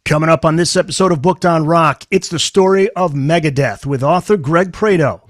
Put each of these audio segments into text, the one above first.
Coming up on this episode of Booked on Rock, it's the story of Megadeth with author Greg Prato.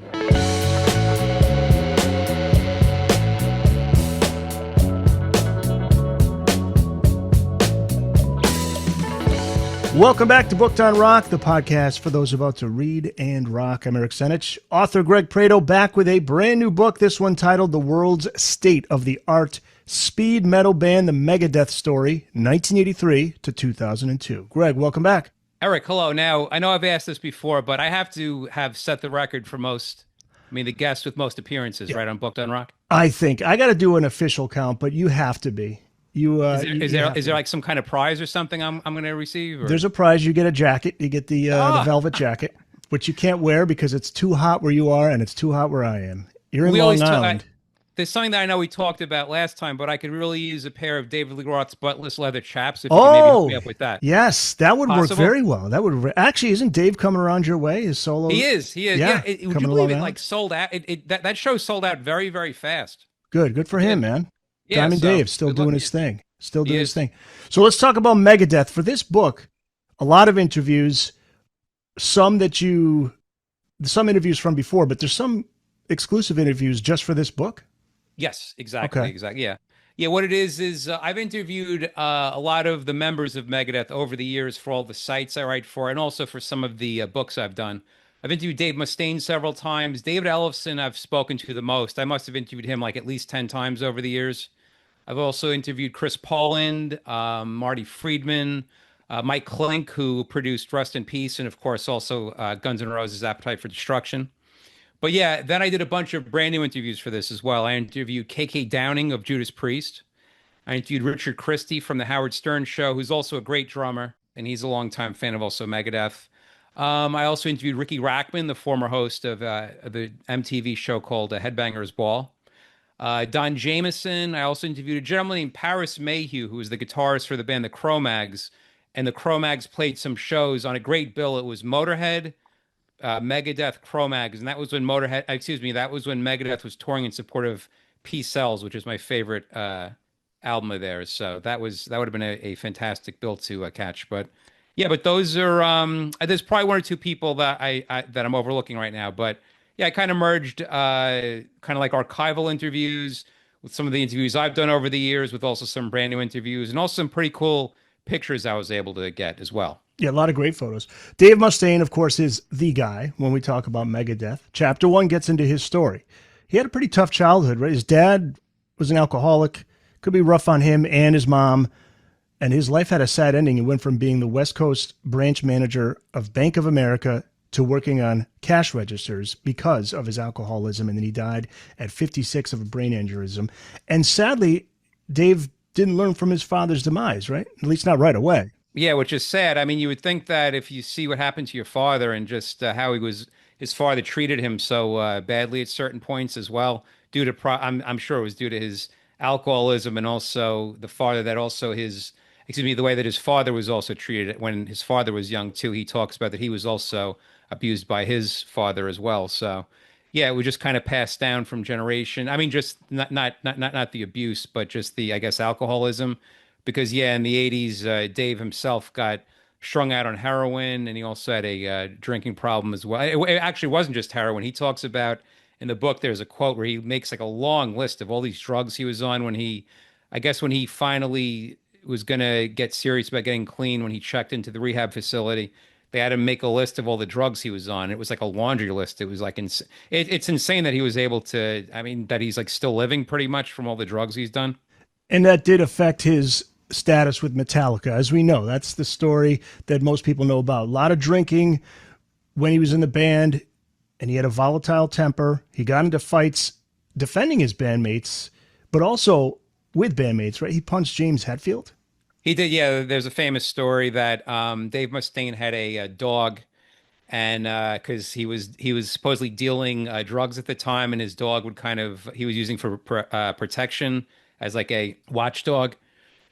Welcome back to Booked on Rock, the podcast for those about to read and rock. I'm Eric Senich. Author Greg Prato back with a brand new book, this one titled The World's State of the Art Speed Metal Band, The Megadeth Story, 1983 to 2002. Greg, welcome back. Eric, hello. Now, I know I've asked this before, but I have to have set the record for the guest with most appearances, right, on Booked on Rock? I think. I got to do an official count, but you have to be. Is there like some kind of prize or something I'm going to receive? Or? There's a prize. You get a jacket. You get the velvet jacket, which you can't wear because it's too hot where you are and it's too hot where I am. You're in Long Island. There's something that I know we talked about last time, but I could really use a pair of David Lee Roth's buttless leather chaps if you could maybe hook me up with that. Yes, that would work very well. That would actually, isn't Dave coming around your way? His solo. He is. Yeah. Would you believe it? Like sold out. That show sold out very, very fast. Good for him, man. Yeah, Diamond Dave still doing his thing. Still doing his thing. So let's talk about Megadeth. For this book, a lot of interviews, some interviews from before, but there's some exclusive interviews just for this book. Yes, exactly. Okay. Exactly. Yeah. What it is I've interviewed a lot of the members of Megadeth over the years for all the sites I write for, and also for some of the books I've done. I've interviewed Dave Mustaine several times. David Ellefson I've spoken to the most. I must have interviewed him like at least 10 times over the years. I've also interviewed Chris Poland, Marty Friedman, Mike Klink, who produced Rust in Peace, and of course also Guns N' Roses' Appetite for Destruction. But yeah, then I did a bunch of brand new interviews for this as well. I interviewed KK Downing of Judas Priest. I interviewed Richard Christy from the Howard Stern Show, who's also a great drummer, and he's a longtime fan of also Megadeth. I also interviewed Ricky Rackman, the former host of the MTV show called Headbangers Ball. Don Jameson. I also interviewed a gentleman named Paris Mayhew, who was the guitarist for the band The Cro-Mags. And the Cro-Mags played some shows on a great bill. It was Motorhead, Megadeth, Cro-Mags, and that was when Megadeth was touring in support of Peace Sells, which is my favorite album of theirs. So that would have been a fantastic bill to catch. But yeah, but those are there's probably one or two people that that I'm overlooking right now. But yeah, I kind of merged kind of like archival interviews with some of the interviews I've done over the years, with also some brand new interviews, and also some pretty cool pictures I was able to get as well. Yeah, a lot of great photos. Dave Mustaine, of course, is the guy when we talk about Megadeth. Chapter 1 gets into his story. He had a pretty tough childhood, right? His dad was an alcoholic. Could be rough on him and his mom. And his life had a sad ending. He went from being the West Coast branch manager of Bank of America to working on cash registers because of his alcoholism. And then he died at 56 of a brain aneurysm. And sadly, Dave didn't learn from his father's demise, right? At least not right away. Yeah, which is sad. I mean, you would think that if you see what happened to your father and just how his father treated him so badly at certain points as well, due to, I'm sure it was due to his alcoholism, and also the way that his father was also treated when his father was young too. He talks about that he was also abused by his father as well. So yeah, it was just kind of passed down from generation. I mean, just not the abuse, but just the, I guess, alcoholism. Because yeah, in the 80s, Dave himself got strung out on heroin, and he also had a drinking problem as well. It actually wasn't just heroin. He talks about in the book, there's a quote where he makes like a long list of all these drugs he was on when he finally was going to get serious about getting clean, when he checked into the rehab facility. They had him make a list of all the drugs he was on. It was like a laundry list. It was like, it's insane that he was able to, that he's like still living pretty much from all the drugs he's done. And that did affect his status with Metallica. As we know, that's the story that most people know about. A lot of drinking when he was in the band, and he had a volatile temper. He got into fights defending his bandmates, but also with bandmates, right? He punched James Hetfield. He did, yeah. There's a famous story that Dave Mustaine had a dog, and because he was supposedly dealing drugs at the time, and his dog he was using for protection as like a watchdog.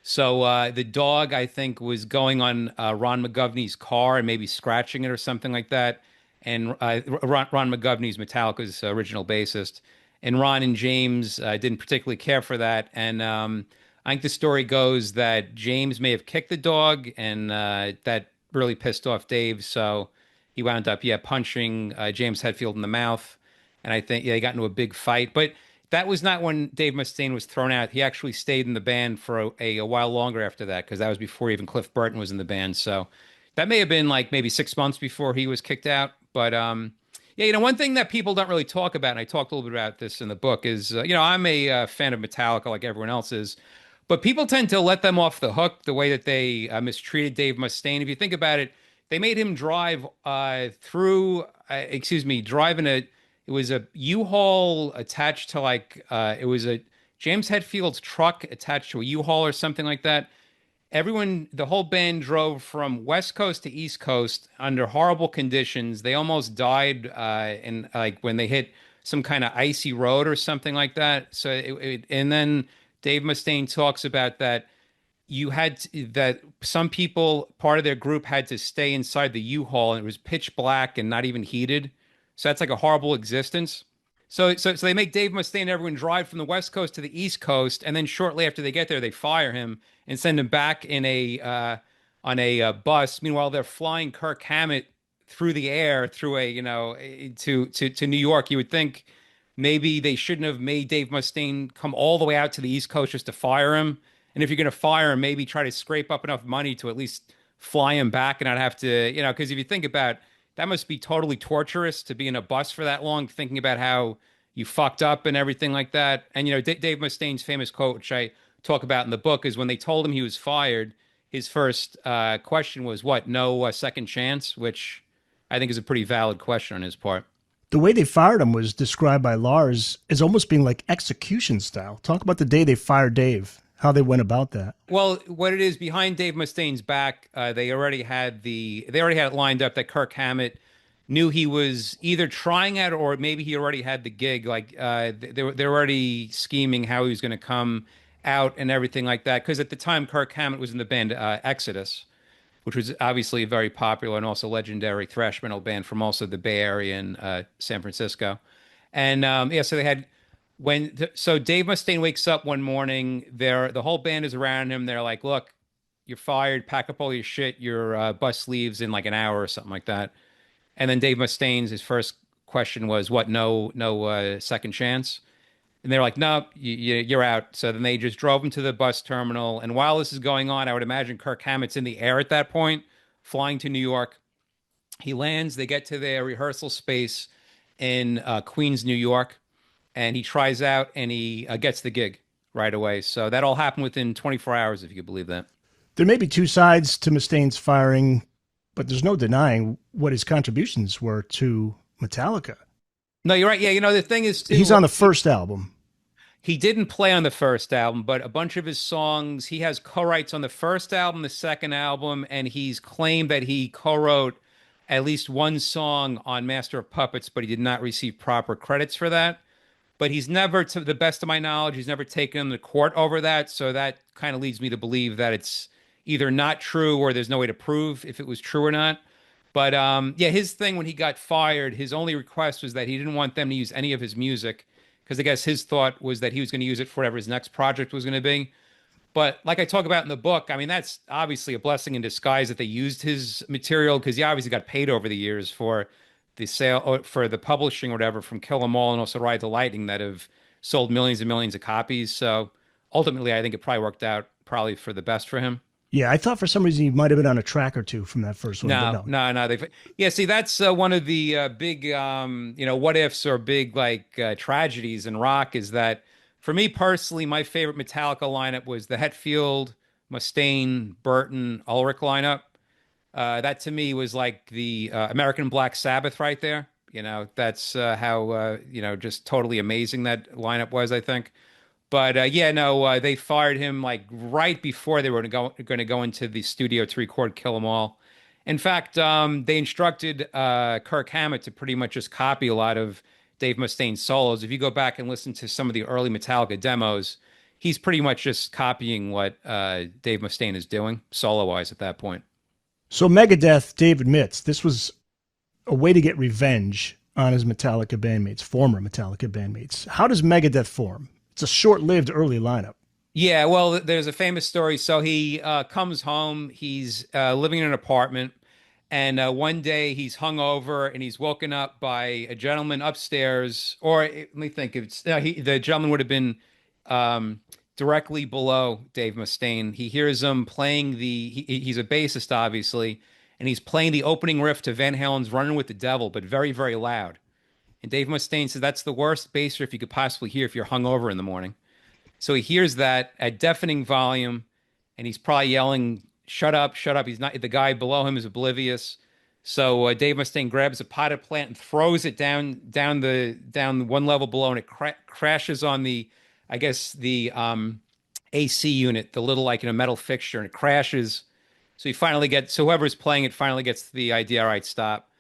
So the dog, I think, was going on Ron McGovney's car and maybe scratching it or something like that. And Ron McGovney's Metallica's original bassist. And Ron and James didn't particularly care for that. And I think the story goes that James may have kicked the dog, and that really pissed off Dave, so he wound up, yeah, punching James Hetfield in the mouth, and I think, yeah, they got into a big fight. But that was not when Dave Mustaine was thrown out. He actually stayed in the band for a while longer after that, because that was before even Cliff Burton was in the band. So that may have been like maybe 6 months before he was kicked out. But yeah, one thing that people don't really talk about, and I talked a little bit about this in the book, is I'm a fan of Metallica like everyone else is, but people tend to let them off the hook the way that they mistreated Dave Mustaine. If you think about it, they made him drive drive in a, it was a U-Haul attached to like, it was a James Hetfield's truck attached to a U-Haul or something like that. Everyone, the whole band drove from West Coast to East Coast under horrible conditions. They almost died in like when they hit some kind of icy road or something like that. So and then Dave Mustaine talks about that that some people, part of their group had to stay inside the U-Haul, and it was pitch black and not even heated. So that's like a horrible existence. So they make Dave Mustaine and everyone drive from the West Coast to the East Coast, and then shortly after they get there, they fire him and send him back in a on a bus. Meanwhile, they're flying Kirk Hammett through the air through a to New York. You would think maybe they shouldn't have made Dave Mustaine come all the way out to the East Coast just to fire him. And if you're going to fire him, maybe try to scrape up enough money to at least fly him back and not have to, because if you think about, that must be totally torturous to be in a bus for that long, thinking about how you fucked up and everything like that. And, Dave Mustaine's famous quote, which I talk about in the book, is when they told him he was fired, his first question was, what, no second chance? Which I think is a pretty valid question on his part. The way they fired him was described by Lars as almost being like execution style. Talk about the day they fired Dave, how they went about that. Well, what it is, behind Dave Mustaine's back, they already had it lined up that Kirk Hammett knew he was either trying at, or maybe he already had the gig. Like they're already scheming how he was going to come out and everything like that. Because at the time, Kirk Hammett was in the band Exodus, which was obviously a very popular and also legendary thrash metal band from also the Bay Area and San Francisco. And so they had so Dave Mustaine wakes up one morning. The whole band is around him. They're like, "Look, you're fired. Pack up all your shit. Your bus leaves in like an hour or something like that." And then Dave Mustaine's his first question was, "What? No second chance?" And they're like, "No, you're out." So then they just drove him to the bus terminal. And while this is going on, I would imagine Kirk Hammett's in the air at that point, flying to New York. He lands. They get to their rehearsal space in Queens, New York, and he tries out and he gets the gig right away. So that all happened within 24 hours, if you could believe that. There may be two sides to Mustaine's firing, but there's no denying what his contributions were to Metallica. No, you're right. Yeah, the thing is, he's on the first album. He didn't play on the first album, but a bunch of his songs, he has co-writes on the first album, the second album, and he's claimed that he co-wrote at least one song on Master of Puppets, but he did not receive proper credits for that. But he's never, to the best of my knowledge, he's never taken him to court over that. So that kind of leads me to believe that it's either not true or there's no way to prove if it was true or not. But yeah, his thing when he got fired, his only request was that he didn't want them to use any of his music, because I guess his thought was that he was going to use it for whatever his next project was going to be. But like I talk about in the book, I mean, that's obviously a blessing in disguise that they used his material, because he obviously got paid over the years for the sale, for the publishing or whatever, from Kill 'Em All and also Ride the Lightning, that have sold millions and millions of copies. So ultimately, I think it probably worked out probably for the best for him. Yeah, I thought for some reason he might have been on a track or two from that first one. No. Yeah, see, that's one of the big, what ifs or big like tragedies in rock, is that for me personally, my favorite Metallica lineup was the Hetfield, Mustaine, Burton, Ulrich lineup. That to me was like the American Black Sabbath right there. That's how, just totally amazing that lineup was, I think. But they fired him like right before they were going to go into the studio to record Kill 'Em All. In fact, they instructed Kirk Hammett to pretty much just copy a lot of Dave Mustaine's solos. If you go back and listen to some of the early Metallica demos, he's pretty much just copying what Dave Mustaine is doing solo-wise at that point. So Megadeth, Dave admits, this was a way to get revenge on his Metallica bandmates, former Metallica bandmates. How does Megadeth form? It's a short-lived early lineup. Yeah, well, there's a famous story. So he comes home. He's living in an apartment. And one day he's hungover and he's woken up by a gentleman upstairs. Or let me think, the gentleman would have been um, directly below Dave Mustaine. He hears him playing he's a bassist, obviously, and he's playing the opening riff to Van Halen's Running with the Devil, but very, very loud. And Dave Mustaine said that's the worst bass riff you could possibly hear if you're hungover in the morning. So he hears that at deafening volume, and he's probably yelling, "Shut up, shut up!" He's not. The guy below him is oblivious. So Dave Mustaine grabs a potted plant and throws it down one level below, and it crashes on I guess the AC unit, the little metal fixture, and it crashes. So whoever's playing it finally gets the idea. All right, stop.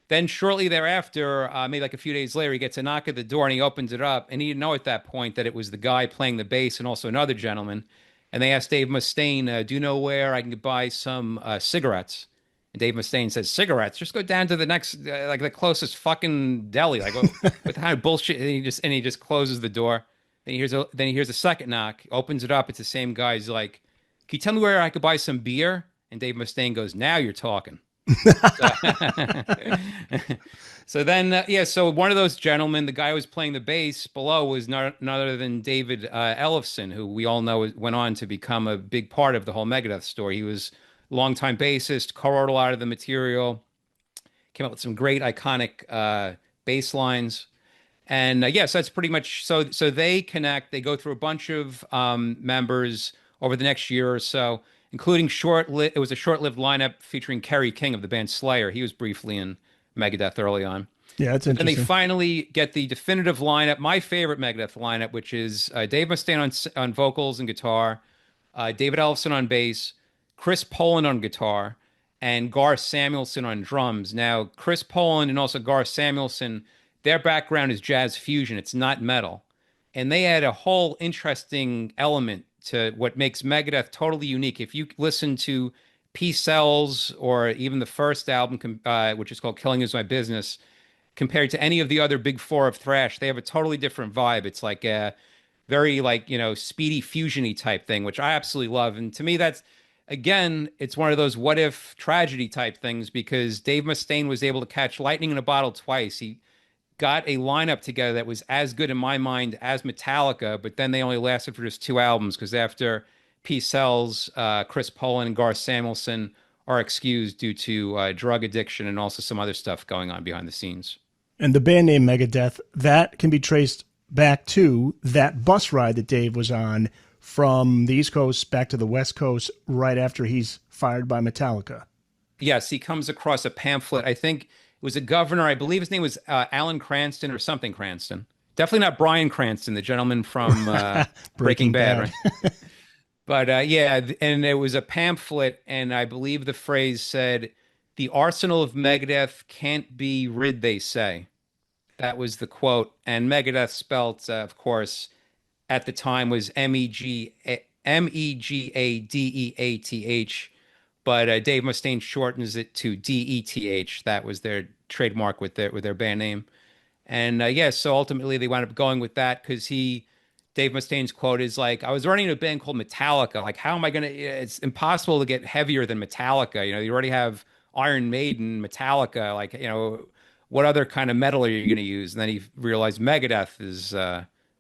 Then shortly thereafter, maybe like a few days later, he gets a knock at the door and he opens it up. And he didn't know at that point that it was the guy playing the bass and also another gentleman. And they asked Dave Mustaine, "Do you know where I can buy some cigarettes?" And Dave Mustaine says, "Cigarettes? Just go down to the next, like the closest fucking deli." Like, what kind of bullshit? And he just closes the door. Then he hears a second knock, opens it up. It's the same guy. He's like, "Can you tell me where I could buy some beer?" And Dave Mustaine goes, "Now you're talking." So, so then, so one of those gentlemen, the guy who was playing the bass below, was none other than David Ellefson, who we all know went on to become a big part of the whole Megadeth story. He was a longtime bassist, co-wrote a lot of the material, came up with some great iconic bass lines. And yes, that's pretty much so. So they connect. They go through a bunch of members over the next year or so, including It was a short-lived lineup featuring Kerry King of the band Slayer. He was briefly in Megadeth early on. Yeah, that's But then they interesting. finally get the definitive lineup, my favorite Megadeth lineup, which is Dave Mustaine on vocals and guitar, David Ellefson on bass, Chris Poland on guitar, and Gar Samuelson on drums. Now, Chris Poland and also Gar Samuelson, their background is jazz fusion. It's not metal. And they add a whole interesting element to what makes Megadeth totally unique. If you listen to Peace Cells or even the first album, which is called Killing Is My Business, compared to any of the other big four of thrash, they have a totally different vibe. It's like a very speedy fusiony type thing, which I absolutely love. And to me, that's again, it's one of those what if tragedy type things because Dave Mustaine was able to catch lightning in a bottle twice. He got a lineup together that was as good in my mind as Metallica, but then they only lasted for just two albums because after Peace Sells, Chris Poland and Garth Samuelson are excused due to drug addiction and also some other stuff going on behind the scenes. And the band name Megadeth, that can be traced back to that bus ride that Dave was on from the East Coast back to the West Coast right after he's fired by Metallica. Yes, he comes across a pamphlet. I think it was a governor. I believe his name was Alan Cranston or something Cranston. Definitely not Bryan Cranston, the gentleman from Breaking Bad, right? But and it was a pamphlet, and I believe the phrase said, "The arsenal of Megadeth can't be rid, they say." That was the quote. And Megadeth spelt, of course, at the time was Megadeath, but Dave Mustaine shortens it to Deth. That was their trademark with their band name. And so ultimately they wound up going with that because Dave Mustaine's quote is like, "I was running in a band called Metallica. Like, how am I gonna? It's impossible to get heavier than Metallica. You already have Iron Maiden, Metallica. Like, what other kind of metal are you gonna use?" And then he realized Megadeth is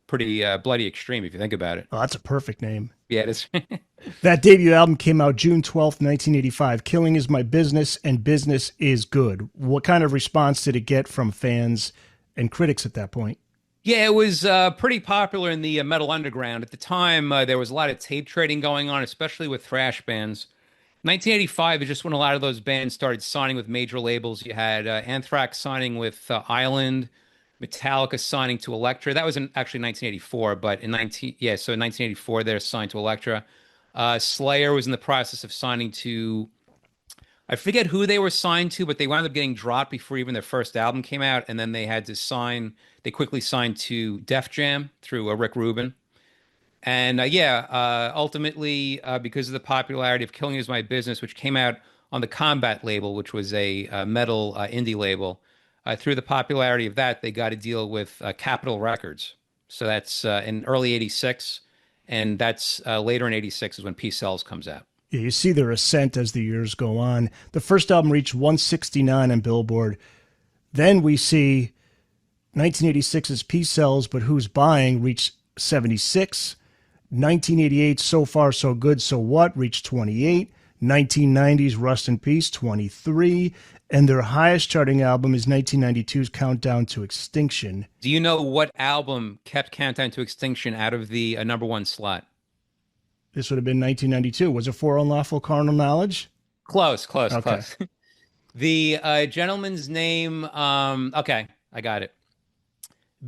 pretty bloody extreme if you think about it. Oh, that's a perfect name. Yeah, it is. That debut album came out June 12th, 1985. Killing Is My Business and Business Is Good. What kind of response did it get from fans and critics at that point? Yeah, it was pretty popular in the metal underground. At the time, there was a lot of tape trading going on, especially with thrash bands. 1985 is just when a lot of those bands started signing with major labels. You had Anthrax signing with Island, Metallica signing to Elektra. That was actually 1984, but in 1984 they're signed to Elektra. Slayer was in the process of signing to, I forget who they were signed to, but they wound up getting dropped before even their first album came out, and then they quickly signed to Def Jam through Rick Rubin. And ultimately, because of the popularity of Killing Is My Business, which came out on the Combat label, which was a metal indie label, through the popularity of that, they got a deal with Capitol Records. So that's in early '86, and that's later in '86 is when Peace Sells comes out. Yeah, you see their ascent as the years go on. The first album reached 169 on Billboard. Then we see 1986's Peace Sells, But Who's Buying reached 76. 1988, So Far, So Good, So What reached 28. 1990's Rust in Peace, 23. And their highest charting album is 1992's Countdown to Extinction. Do you know what album kept Countdown to Extinction out of the number one slot? This would have been 1992. Was it For Unlawful Carnal Knowledge? Close, close, Okay. close. The gentleman's name, okay, I got it.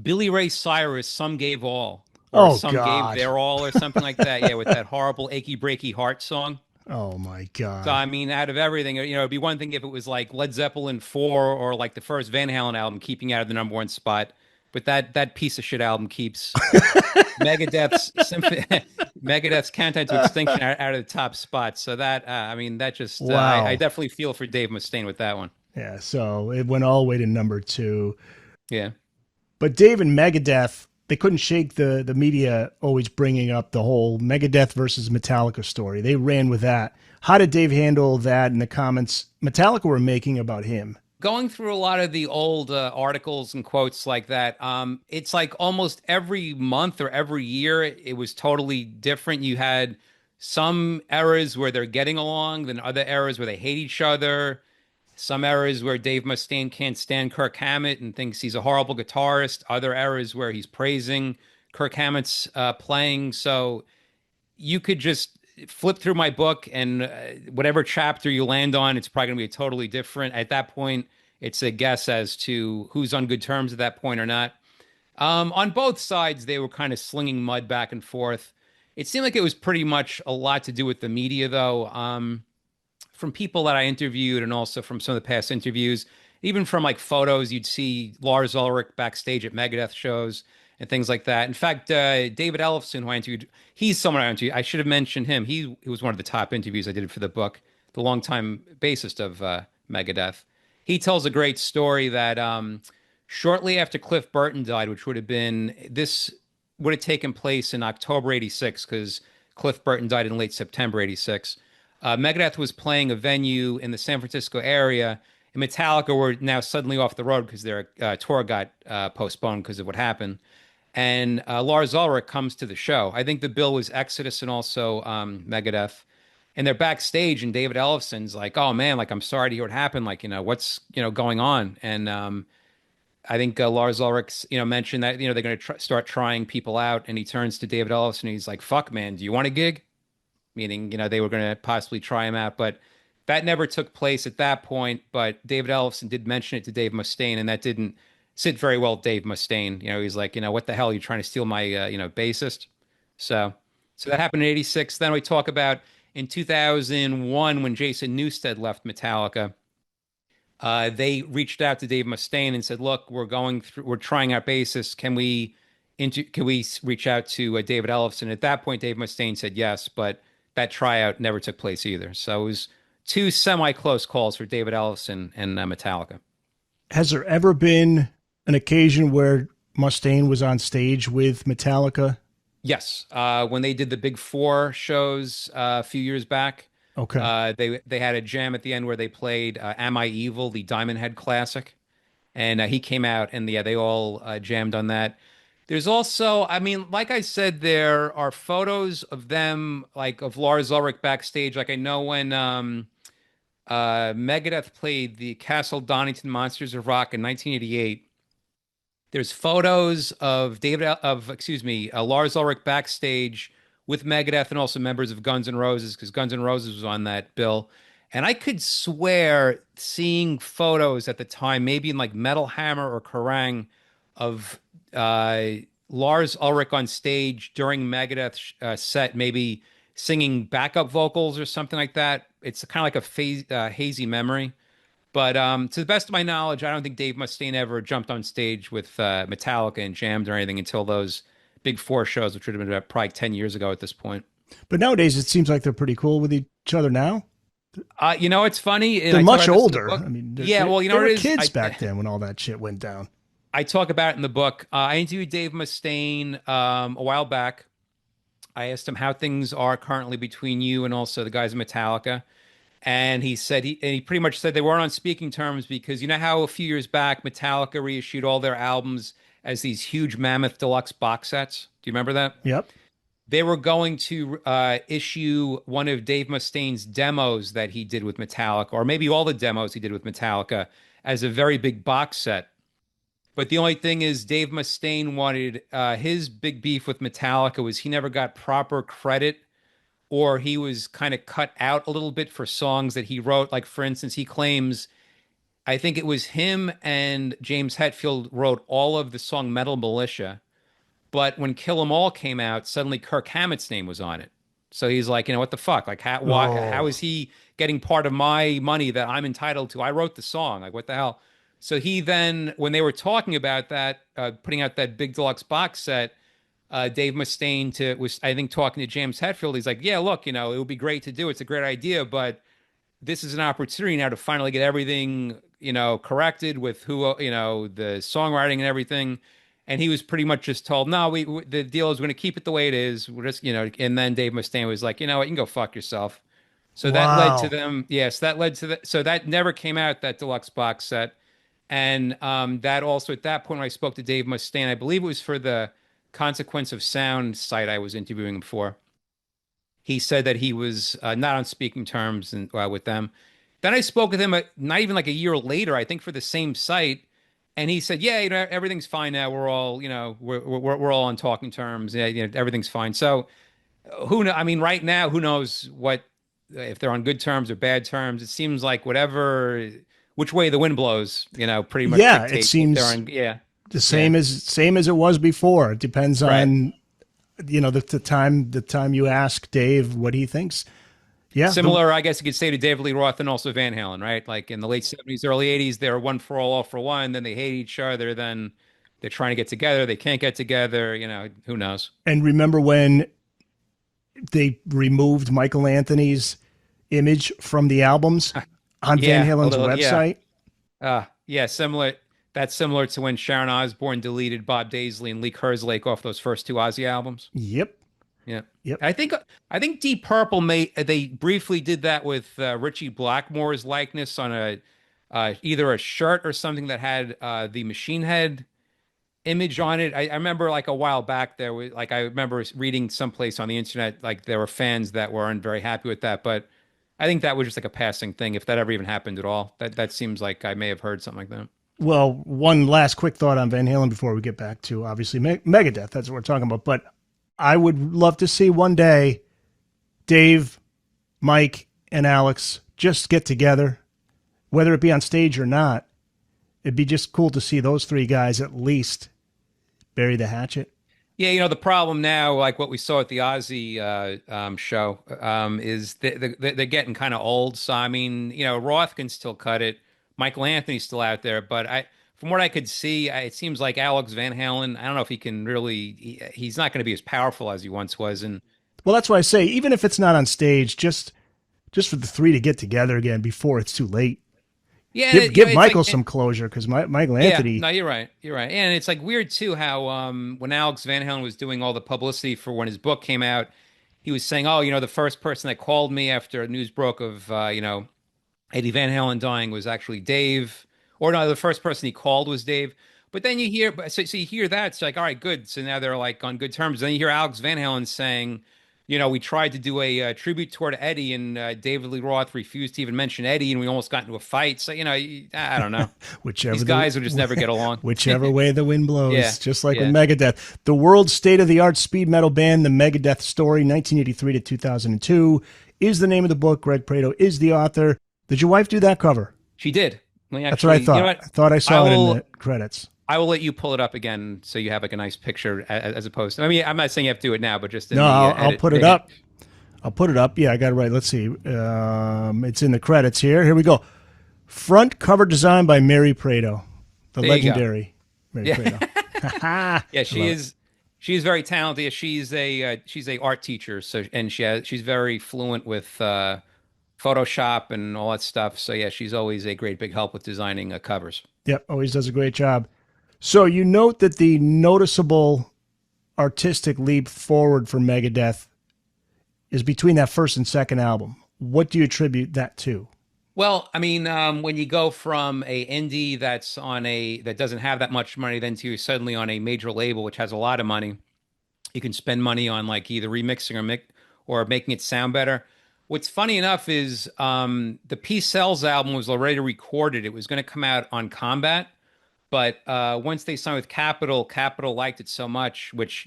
Billy Ray Cyrus, Some Gave All, or Oh, Some Gave God. Their All, or something like that. Yeah, with that horrible Achy Breaky Heart song. Oh, my So, God. I mean, out of everything, it'd be one thing if it was like Led Zeppelin 4 or like the first Van Halen album keeping out of the number one spot. But that piece of shit album keeps Megadeth's Megadeth's Countdown to Extinction out of the top spot. So that, I mean, that just, I Wow. definitely feel for Dave Mustaine with that one. Yeah, so it went all the way to number two. Yeah. But Dave and Megadeth, they couldn't shake the media always bringing up the whole Megadeth versus Metallica story. They ran with that. How did Dave handle that in the comments Metallica were making about him? Going through a lot of the old articles and quotes like that, it's like almost every month or every year, it was totally different. You had some eras where they're getting along, then other eras where they hate each other. Some eras where Dave Mustaine can't stand Kirk Hammett and thinks he's a horrible guitarist. Other eras where he's praising Kirk Hammett's playing. So you could just flip through my book and whatever chapter you land on, it's probably going to be totally different. At that point, it's a guess as to who's on good terms at that point or not. On both sides, they were kind of slinging mud back and forth. It seemed like it was pretty much a lot to do with the media, though. From people that I interviewed and also from some of the past interviews, even from like photos, you'd see Lars Ulrich backstage at Megadeth shows and things like that. In fact, David Ellefson, who I interviewed, he's someone I interviewed. I should have mentioned him. He was one of the top interviews I did for the book, the longtime bassist of Megadeth. He tells a great story that shortly after Cliff Burton died, which would have taken place in October 86, because Cliff Burton died in late September 86. Megadeth was playing a venue in the San Francisco area, and Metallica were now suddenly off the road because their tour got postponed because of what happened. And Lars Ulrich comes to the show. I think the bill was Exodus and also Megadeth. And they're backstage, and David Ellefson's like, "Oh man, like I'm sorry to hear what happened. Like, what's going on?" And I think Lars Ulrich, mentioned that they're going to start trying people out, and he turns to David Ellefson. And he's like, "Fuck, man, do you want a gig?" Meaning, they were going to possibly try him out, but that never took place at that point. But David Ellefson did mention it to Dave Mustaine, and that didn't sit very well with Dave Mustaine. He's like, what the hell are you trying to steal my, bassist? So that happened in '86. Then we talk about in 2001 when Jason Newsted left Metallica. They reached out to Dave Mustaine and said, "Look, we're trying out bassists. Can we reach out to David Ellefson?" At that point, Dave Mustaine said yes, but that tryout never took place either. So it was two semi-close calls for David Ellefson and Metallica. Has there ever been an occasion where Mustaine was on stage with Metallica? Yes, when they did the Big Four shows a few years back, Okay. they had a jam at the end where they played "Am I Evil," the Diamond Head classic, and he came out and they all jammed on that. There's also, I mean, like I said, there are photos of them, like of Lars Ulrich backstage. Like I know when Megadeth played the Castle Donington Monsters of Rock in 1988. There's photos of Lars Ulrich backstage with Megadeth and also members of Guns N' Roses, because Guns N' Roses was on that bill. And I could swear seeing photos at the time, maybe in like Metal Hammer or Kerrang, of uh, Lars Ulrich on stage during Megadeth's set, maybe singing backup vocals or something like that. It's kind of like hazy memory. But to the best of my knowledge, I don't think Dave Mustaine ever jumped on stage with Metallica and jammed or anything until those Big Four shows, which would have been about probably 10 years ago at this point. But nowadays, it seems like they're pretty cool with each other now. It's funny. And They're I talk much about this in the older. book. I mean, Yeah, well, they what were it is? kids back then when all that shit went down. I talk about it in the book. I interviewed Dave Mustaine a while back. I asked him how things are currently between you and also the guys in Metallica. And he said he pretty much said they weren't on speaking terms because you know how a few years back Metallica reissued all their albums as these huge mammoth deluxe box sets. Do you remember that? Yep. They were going to issue one of Dave Mustaine's demos that he did with Metallica, or maybe all the demos he did with Metallica, as a very big box set. But the only thing is, Dave Mustaine wanted his big beef with Metallica was he never got proper credit, or he was kind of cut out a little bit for songs that he wrote. Like, for instance, he claims, I think it was him and James Hetfield wrote all of the song Metal Militia. But when Kill 'Em All came out, suddenly Kirk Hammett's name was on it. So he's like, what the fuck? Like, how Oh, is he getting part of my money that I'm entitled to? I wrote the song. Like, what the hell? So he then, when they were talking about that, putting out that big deluxe box set, Dave Mustaine was, I think, talking to James Hetfield. He's like, yeah, look, it would be great to do. It's a great idea, but this is an opportunity now to finally get everything, corrected with who, the songwriting and everything. And he was pretty much just told, no, the deal is we're going to keep it the way it is. We're just, and then Dave Mustaine was like, you know what, you can go fuck yourself. So that led to wow. them. Yes, that led to that. So that never came out, that deluxe box set. And that also, at that point, when I spoke to Dave Mustaine, I believe it was for the Consequence of Sound site I was interviewing him for. He said that he was not on speaking terms with them. Then I spoke with him not even like a year later, I think for the same site, and he said, "Yeah, everything's fine now. We're all, we're all on talking terms. Yeah, everything's fine." So who know? I mean, right now, who knows what if they're on good terms or bad terms? It seems like which way the wind blows, pretty much Yeah, it dictates if they're seems on. Yeah, the yeah, same as it was before. It depends right. on the time you ask Dave what he thinks. Yeah, the Similar, I guess you could say, to David Lee Roth and also Van Halen, right? Like in the late 70s, early 80s, they were one for all for one. Then they hate each other. Then they're trying to get together. They can't get together. Who knows? and remember when they removed Michael Anthony's image from the albums on Van Yeah, a Halen's little. Yeah, website? yeah. Similar. That's similar to when Sharon Osbourne deleted Bob Daisley and Lee Kerslake off those first two Ozzy albums. Yep. Yeah. Yep. I think Deep Purple they briefly did that with Richie Blackmore's likeness on a either a shirt or something that had the Machine Head image on it. I remember like a while back there was like I remember reading someplace on the internet like there were fans that weren't very happy with that, but I think that was just like a passing thing if that ever even happened at all. That seems like I may have heard something like that. Well, one last quick thought on Van Halen before we get back to obviously Megadeth. That's what we're talking about. But I would love to see one day Dave, Mike, and Alex just get together, whether it be on stage or not. It'd be just cool to see those three guys at least bury the hatchet. Yeah, the problem now, like what we saw at the Ozzy show, is they're getting kind of old. So I mean, Roth can still cut it. Michael Anthony's still out there, but from what I could see, it seems like Alex Van Halen. I don't know if he can really. He's not going to be as powerful as he once was, and Well, that's why I say even if it's not on stage, just for the three to get together again before it's too late. yeah, Give it's Michael like some closure because Michael yeah, Anthony. no, you're right. You're right. And it's like weird too how when Alex Van Halen was doing all the publicity for when his book came out, he was saying, "Oh, the first person that called me after news broke of Eddie Van Halen dying was actually Dave." Or no, the first person he called was Dave. But then you hear so you hear that, it's like, all right, good. So now they're like on good terms. Then you hear Alex Van Halen saying, we tried to do a tribute tour to Eddie, and David Lee Roth refused to even mention Eddie, and we almost got into a fight. So, I don't know. whichever These guys will just never get along. whichever way the wind Yeah, blows, just like with yeah, Megadeth. The world's state of the art speed metal band, the Megadeth Story, 1983 to 2002, is the name of the book. Greg Prato is the author. Did your wife do that cover? she did. Let me That's what I actually, thought. what? I thought I I saw it in will, the credits. I will let you pull it up again so you have like a nice picture as opposed to. I mean, I'm not saying you have to do it now, but just in No, the I'll edit. put it up. I'll put it up. Yeah, I got it right. Let's see. It's in the credits here. Here we go. Front cover design by Mary Prado, the There you go. legendary Mary Yeah, Prado. I yeah. She love it. is. She's very talented. She's a art teacher, so and she's very fluent with Photoshop and all that stuff. So yeah, she's always a great big help with designing covers. Yep, always does a great job. So you note that the noticeable artistic leap forward for Megadeth is between that first and second album. What do you attribute that to? Well, I mean, when you go from a indie that's on a that doesn't have that much money, then to suddenly on a major label which has a lot of money, you can spend money on like either remixing or making it sound better. What's funny enough is the Peace Sells album was already recorded. It was going to come out on Combat, but once they signed with Capitol, Capitol liked it so much, which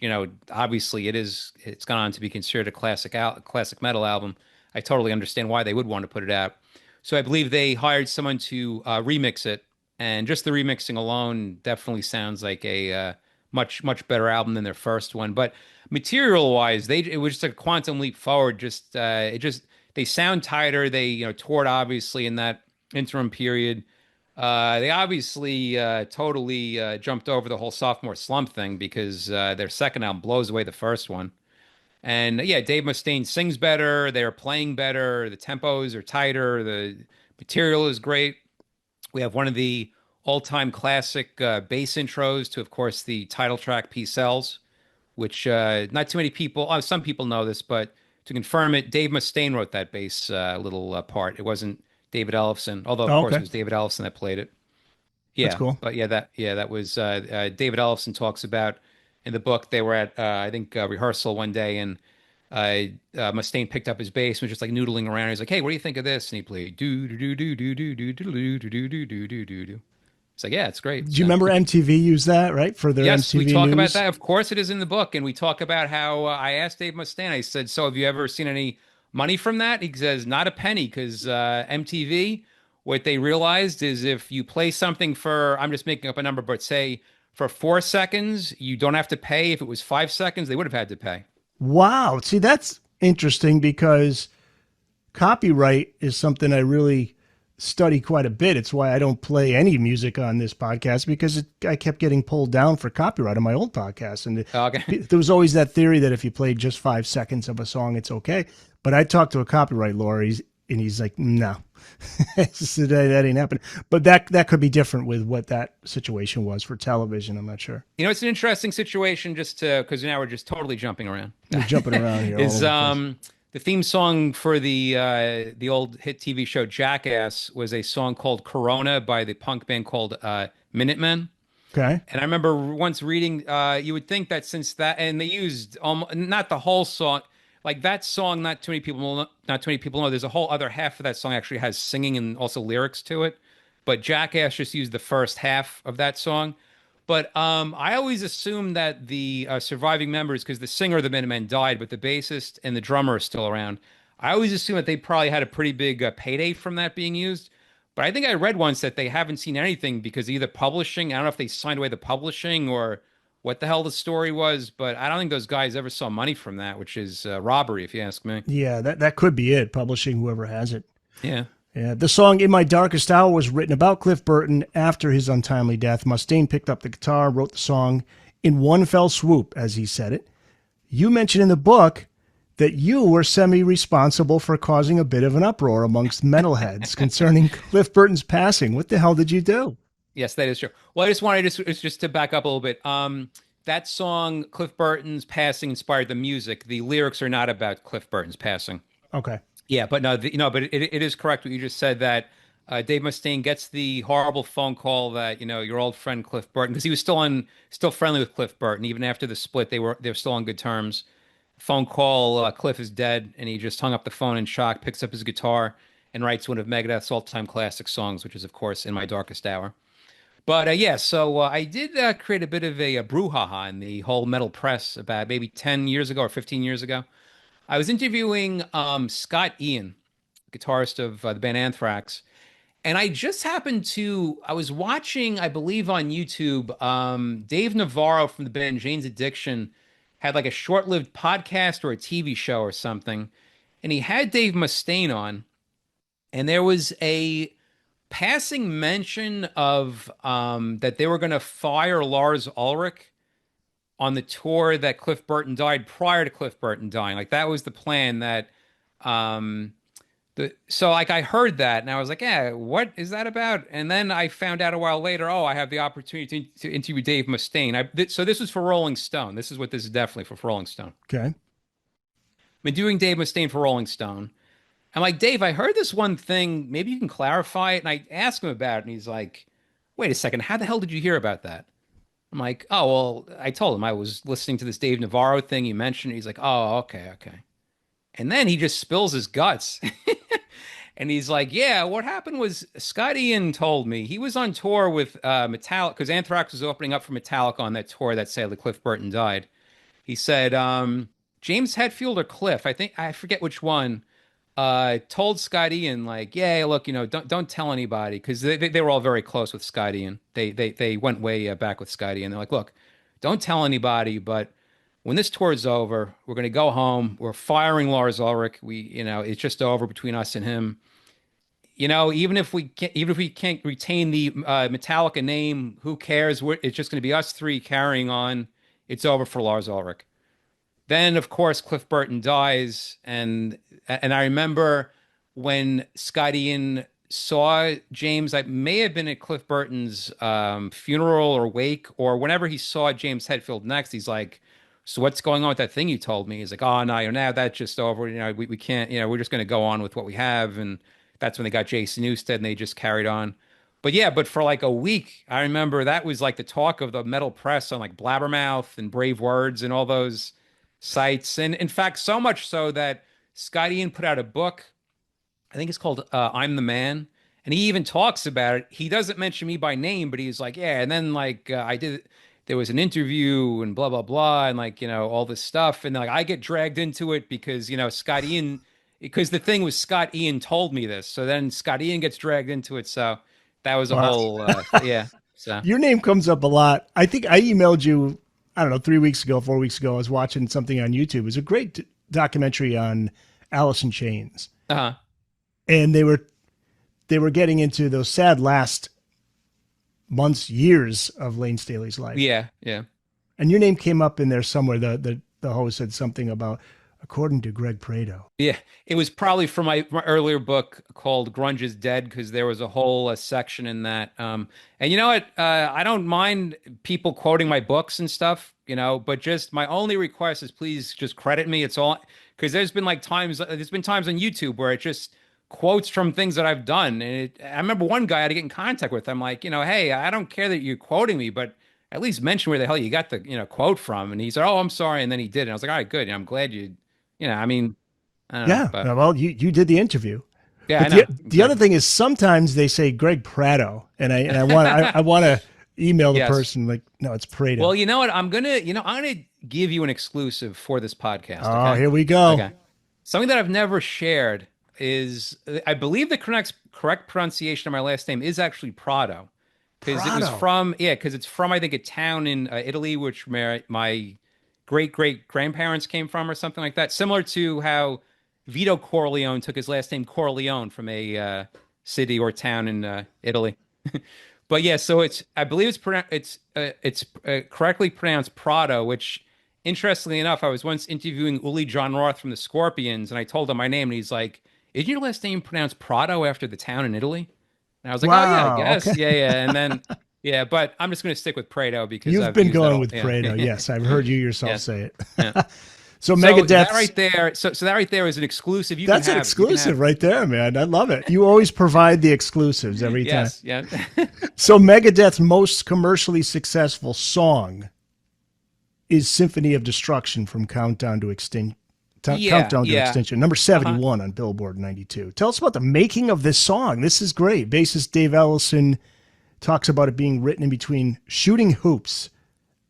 obviously it's gone on to be considered a classic metal album. I totally understand why they would want to put it out. So I believe they hired someone to remix it, and just the remixing alone definitely sounds like a much better album than their first one. But material wise, it was just a quantum leap forward. They sound tighter. They toured obviously in that interim period. They obviously totally jumped over the whole sophomore slump thing because their second album blows away the first one. And yeah, Dave Mustaine sings better. They're playing better. The tempos are tighter. The material is great. We have one of the all-time classic bass intros to, of course, the title track "Peace Sells," which not too many people, some people know this, but to confirm it, Dave Mustaine wrote that bass little part. It wasn't David Ellefson, although of Oh, course it okay. was David Ellefson that played it. That's Yeah, cool. but that was David Ellefson talks about in the book. They were at I think rehearsal one day, and Mustaine picked up his bass and was just like noodling around. He's like, "Hey, what do you think of this?" And he played do do do do do do do do do do do do do do do. It's like, yeah, it's great. Do you remember MTV used that, right? For their Yes, we MTV talk about news? that. Of course, it is in the book, and we talk about how I asked Dave Mustaine. I said, "So, have you ever seen any money from that?" He says, "Not a penny, because MTV. What they realized is if you play something for, I'm just making up a number, but say for 4 seconds, you don't have to pay. If it was 5 seconds, they would have had to pay." Wow. See, that's interesting because copyright is something I really study quite a bit. It's why I don't play any music on this podcast because I kept getting pulled down for copyright on my old podcast. And Okay. there was always that theory that if you played just 5 seconds of a song, it's okay. But I talked to a copyright lawyer, and he's like, no, that ain't happening. But that could be different with what that situation was for television. I'm not sure. It's an interesting situation just to because now we're just totally jumping around. We're jumping around here all Is over the place. the theme song for the old hit TV show Jackass was a song called Corona by the punk band called Minutemen. Okay. And I remember once reading, you would think that since that, and they used not the whole song, like that song. Not too many people know. There's a whole other half of that song actually has singing and also lyrics to it. But Jackass just used the first half of that song. But I always assumed that the surviving members, because the singer of the Minutemen died, but the bassist and the drummer are still around. I always assumed that they probably had a pretty big payday from that being used. But I think I read once that they haven't seen anything because either publishing, I don't know if they signed away the publishing or what the hell the story was, but I don't think those guys ever saw money from that, which is robbery, if you ask me. Yeah, that could be it. Publishing whoever has it. Yeah. Yeah, the song "In My Darkest Hour" was written about Cliff Burton after his untimely death. Mustaine picked up the guitar, wrote the song in one fell swoop, as he said it. You mentioned in the book that you were semi-responsible for causing a bit of an uproar amongst metalheads concerning Cliff Burton's passing. What the hell did you do? Yes, that is true. Well, I just wanted just to back up a little bit. That song, Cliff Burton's passing, inspired the music. The lyrics are not about Cliff Burton's passing. Okay. Yeah, but no, but it is correct what you just said that Dave Mustaine gets the horrible phone call that your old friend Cliff Burton, because he was still friendly with Cliff Burton even after the split. They were still on good terms. Phone call, Cliff is dead, and he just hung up the phone in shock, picks up his guitar, and writes one of Megadeth's all-time classic songs, which is of course "In My Darkest Hour." But yeah, so I did create a bit of a brouhaha in the whole metal press about maybe 10 years ago or 15 years ago. I was interviewing Scott Ian, guitarist of the band Anthrax, and I was watching, I believe on YouTube, Dave Navarro from the band Jane's Addiction had like a short-lived podcast or a TV show or something, and he had Dave Mustaine on, and there was a passing mention of that they were going to fire Lars Ulrich on the tour that Cliff Burton died prior to Cliff Burton dying. Like that was the plan that um So like I heard that and I was like, yeah, what is that about? And then I found out a while later, oh, I have the opportunity to interview Dave Mustaine. So this was for Rolling Stone. This is what this is definitely for Rolling Stone. Okay. I've been doing Dave Mustaine for Rolling Stone. I'm like, Dave, I heard this one thing. Maybe you can clarify it. And I asked him about it, and he's like, wait a second, how the hell did you hear about that? I'm like, oh, well, I told him I was listening to this Dave Navarro thing you mentioned. He's like, oh, okay, okay. And then he just spills his guts. And he's like, yeah, what happened was Scott Ian told me he was on tour with Metallica because Anthrax was opening up for Metallica on that tour that sadly Cliff Burton died. He said, James Hetfield or Cliff, I think, I forget which one, told Scott Ian, like, yeah, look, don't tell anybody because they were all very close with Scott Ian. They went way back with Scott Ian. They're like, look, don't tell anybody, but when this tour is over, we're going to go home. We're firing Lars Ulrich. It's just over between us and him. Even if we can't retain the Metallica name, who cares? It's just going to be us three carrying on. It's over for Lars Ulrich. Then, of course, Cliff Burton dies, and I remember when Scott Ian saw James. I may have been at Cliff Burton's funeral or wake, or whenever he saw James Hetfield next. He's like, "So what's going on with that thing you told me?" He's like, "Oh no, now that's just over. We can't. We're just going to go on with what we have." And that's when they got Jason Newsted, and they just carried on. But for like a week, I remember that was like the talk of the metal press on like Blabbermouth and Brave Words and all those sites. And in fact, so much so that Scott Ian put out a book. I think it's called I'm the Man. And he even talks about it. He doesn't mention me by name, but he's like, yeah. And then like there was an interview and blah, blah, blah. And like, all this stuff. And like I get dragged into it because, Scott Ian, because the thing was Scott Ian told me this. So then Scott Ian gets dragged into it. So that was a Wow. whole, yeah. So, Your name comes up a lot. I think I emailed you, I don't know, 3 weeks ago, 4 weeks ago. I was watching something on YouTube. It was a great documentary on Alice in Chains. uh-huh. And they were getting into those sad last months, years of Lane Staley's life. Yeah. Yeah. And your name came up in there somewhere. The host said something about, according to Greg Prato. Yeah, it was probably from my earlier book called Grunge is Dead because there was a whole section in that. And you know what? I don't mind people quoting my books and stuff, but just my only request is please just credit me. It's all because there's been times on YouTube where it just quotes from things that I've done. And I remember one guy I had to get in contact with. I'm like, hey, I don't care that you're quoting me, but at least mention where the hell you got the quote from. And he said, oh, I'm sorry. And then he did. And I was like, all right, good. I'm glad I mean, I don't know, Yeah. but Well, you did the interview. yeah, I But know the other exactly. thing is sometimes they say Greg Prato, and I want to email the Yes. person like, no, it's Prato. Well, you know what? I'm gonna give you an exclusive for this podcast. Oh, Okay. here we go. Okay. Something that I've never shared is I believe the correct pronunciation of my last name is actually Prado, Prato. because it's from I think a town in Italy which my great grandparents came from or something like that. Similar to how Vito Corleone took his last name Corleone from a city or town in Italy. But yeah, so I believe it's correctly pronounced Prado, which interestingly enough, I was once interviewing Uli John Roth from the Scorpions, and I told him my name, and he's like, "Isn't your last name pronounced Prado after the town in Italy?" And I was like, "Oh yeah, I Wow. Okay. guess, yeah, yeah." And then yeah, but I'm just going to stick with Prado because You've I've been used that going all. with Yeah, Prato. Yes, I've heard you yourself yes, say it. yeah. So So that Megadeth's right there, so that right there is an exclusive. You can that's an have. You can exclusive have. right there, man. I love it. You always provide the exclusives every time. Yes, yeah. So Megadeth's most commercially successful song is Symphony of Destruction from Countdown to Extinction. Yeah, Countdown to yeah. Extinction, number Uh-huh. 71 on Billboard 92. Tell us about the making of this song. This is great. Bassist Dave Ellison talks about it being written in between shooting hoops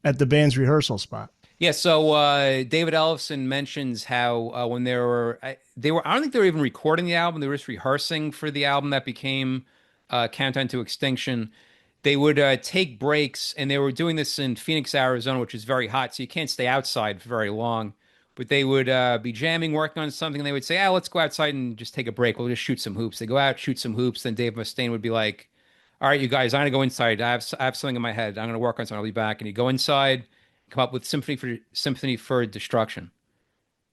at the band's rehearsal spot. Yeah, so David Ellison mentions how when I don't think they were even recording the album, they were just rehearsing for the album that became Countdown to Extinction. They would take breaks, and they were doing this in Phoenix, Arizona, which is very hot, so you can't stay outside for very long. But they would be jamming, working on something, and they would say, "Ah, let's go outside and just take a break. We'll just shoot some hoops." They go out, shoot some hoops. Then Dave Mustaine would be like, "All right, you guys, I'm gonna go inside. I have something in my head. I'm gonna work on something. I'll be back." And you go inside, come up with Symphony for Destruction.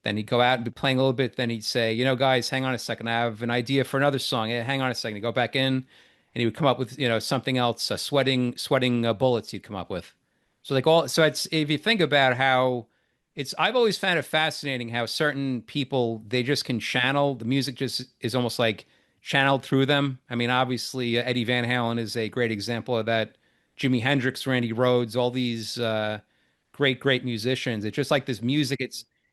Then he'd go out and be playing a little bit. Then he'd say, you know, guys, hang on a second. I have an idea for another song. Yeah, hang on a second. He'd go back in and he would come up with, something else, sweating bullets he'd come up with. So like so it's, if you think about how I've always found it fascinating how certain people, they just can channel, the music just is almost like channeled through them. I mean, obviously Eddie Van Halen is a great example of that. Jimi Hendrix, Randy Rhoads, all these, great musicians. It's just like this music.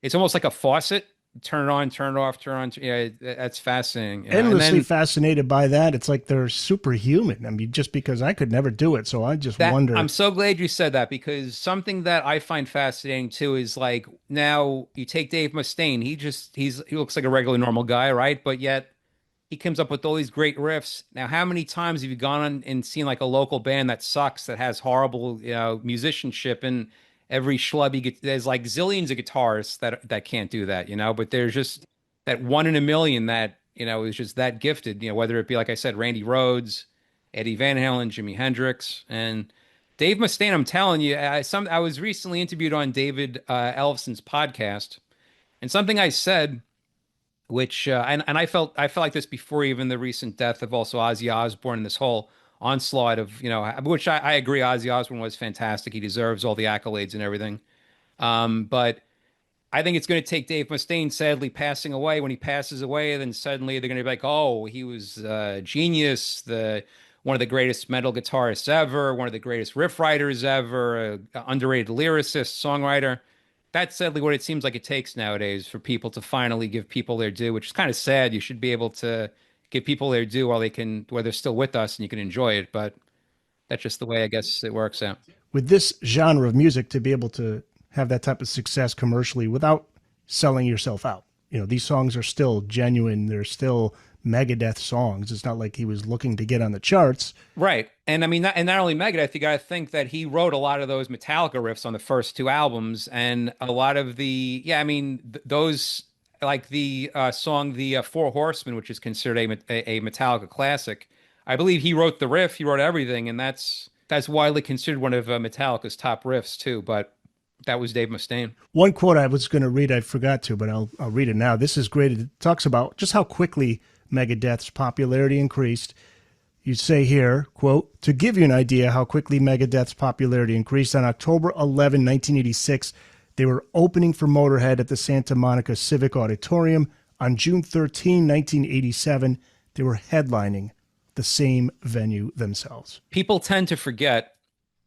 It's almost like a faucet. Turn it on, turn it off, turn on. Yeah, that's fascinating. And Endlessly then fascinated by that. It's like they're superhuman. I mean, just because I could never do it, so I just that wonder. I'm so glad you said that because something that I find fascinating too is like now you take Dave Mustaine. He looks like a regular normal guy, right? But yet he comes up with all these great riffs. Now, how many times have you gone on and seen like a local band that sucks, that has horrible, musicianship, and every schlubby there's like zillions of guitarists that can't do that, but there's just that one in a million that, is just that gifted, whether it be, like I said, Randy Rhoads, Eddie Van Halen, Jimi Hendrix, and Dave Mustaine. I'm telling you, I was recently interviewed on David Ellefson's podcast, and something I said, which and I felt like this before even the recent death of also Ozzy Osbourne and this whole onslaught of, which I agree, Ozzy Osbourne was fantastic. He deserves all the accolades and everything. But I think it's going to take Dave Mustaine sadly passing away. When he passes away, then suddenly they're going to be like, oh, he was a genius, the one of the greatest metal guitarists ever, one of the greatest riff writers ever, a underrated lyricist, songwriter. That's sadly what it seems like it takes nowadays for people to finally give people their due, which is kind of sad. You should be able to give people their due while they're still with us and you can enjoy it. But that's just the way I guess it works out. With this genre of music, to be able to have that type of success commercially without selling yourself out. These songs are still genuine. They're still Megadeth songs. It's not like he was looking to get on the charts. Right. And I mean, and not only Megadeth, you got to think that he wrote a lot of those Metallica riffs on the first two albums, and a lot of yeah, I mean, those, like the song, the Four Horsemen, which is considered a Metallica classic. I believe he wrote the riff, he wrote everything, and that's widely considered one of Metallica's top riffs too. But that was Dave Mustaine. One quote I was going to read, I forgot to, but I'll read it now. This is great. It talks about just how quickly Megadeth's popularity increased. You say here, quote, to give you an idea how quickly Megadeth's popularity increased, on October 11, 1986, they were opening for Motorhead at the Santa Monica Civic Auditorium. On June 13, 1987, they were headlining the same venue themselves. People tend to forget,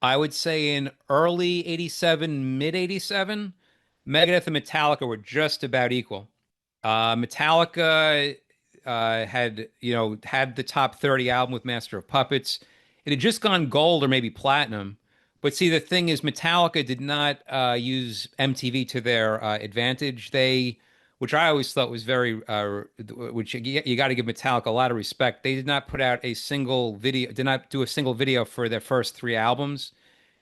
I would say in early 87, mid 87, Megadeth and Metallica were just about equal. Metallica had the top 30 album with Master of Puppets. It had just gone gold or maybe platinum. But see, the thing is, Metallica did not use MTV to their advantage. Which I always thought was which you got to give Metallica a lot of respect. They did not put out a single video, did not do a single video for their first three albums.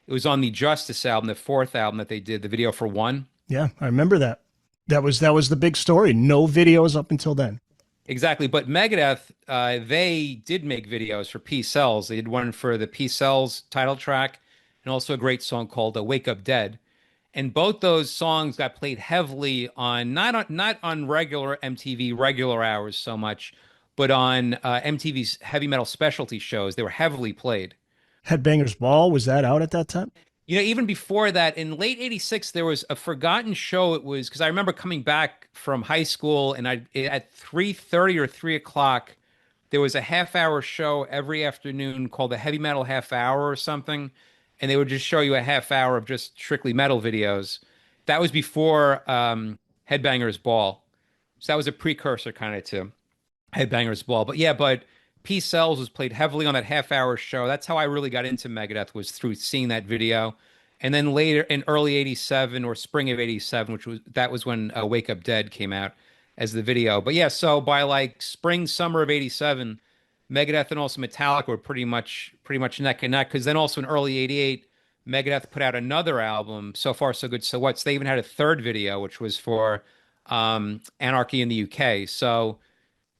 It was on the Justice album, the fourth album, that they did the video for one. Yeah, I remember that. That was the big story. No videos up until then. Exactly. But Megadeth, they did make videos for Peace Sells. They did one for the Peace Sells title track and also a great song called Wake Up Dead. And both those songs got played heavily on not on regular MTV regular hours so much, but on MTV's heavy metal specialty shows. They were heavily played. Headbangers Ball, was that out at that time? Even before that, in late 86, there was a forgotten show. It was because I remember coming back from high school and at 3:30 or 3 o'clock, there was a half-hour show every afternoon called the Heavy Metal Half Hour or something. And they would just show you a half hour of just strictly metal videos. That was before Headbangers Ball. So that was a precursor kind of to Headbangers Ball. But yeah, Peace Sells was played heavily on that half hour show. That's how I really got into Megadeth, was through seeing that video. And then later in early 87 or spring of 87, that was when Wake Up Dead came out as the video. But yeah, so by like spring, summer of 87, Megadeth and also Metallica were pretty much neck and neck. Because then also in early 88, Megadeth put out another album, So Far So Good So What. So they even had a third video, which was for Anarchy in the UK. So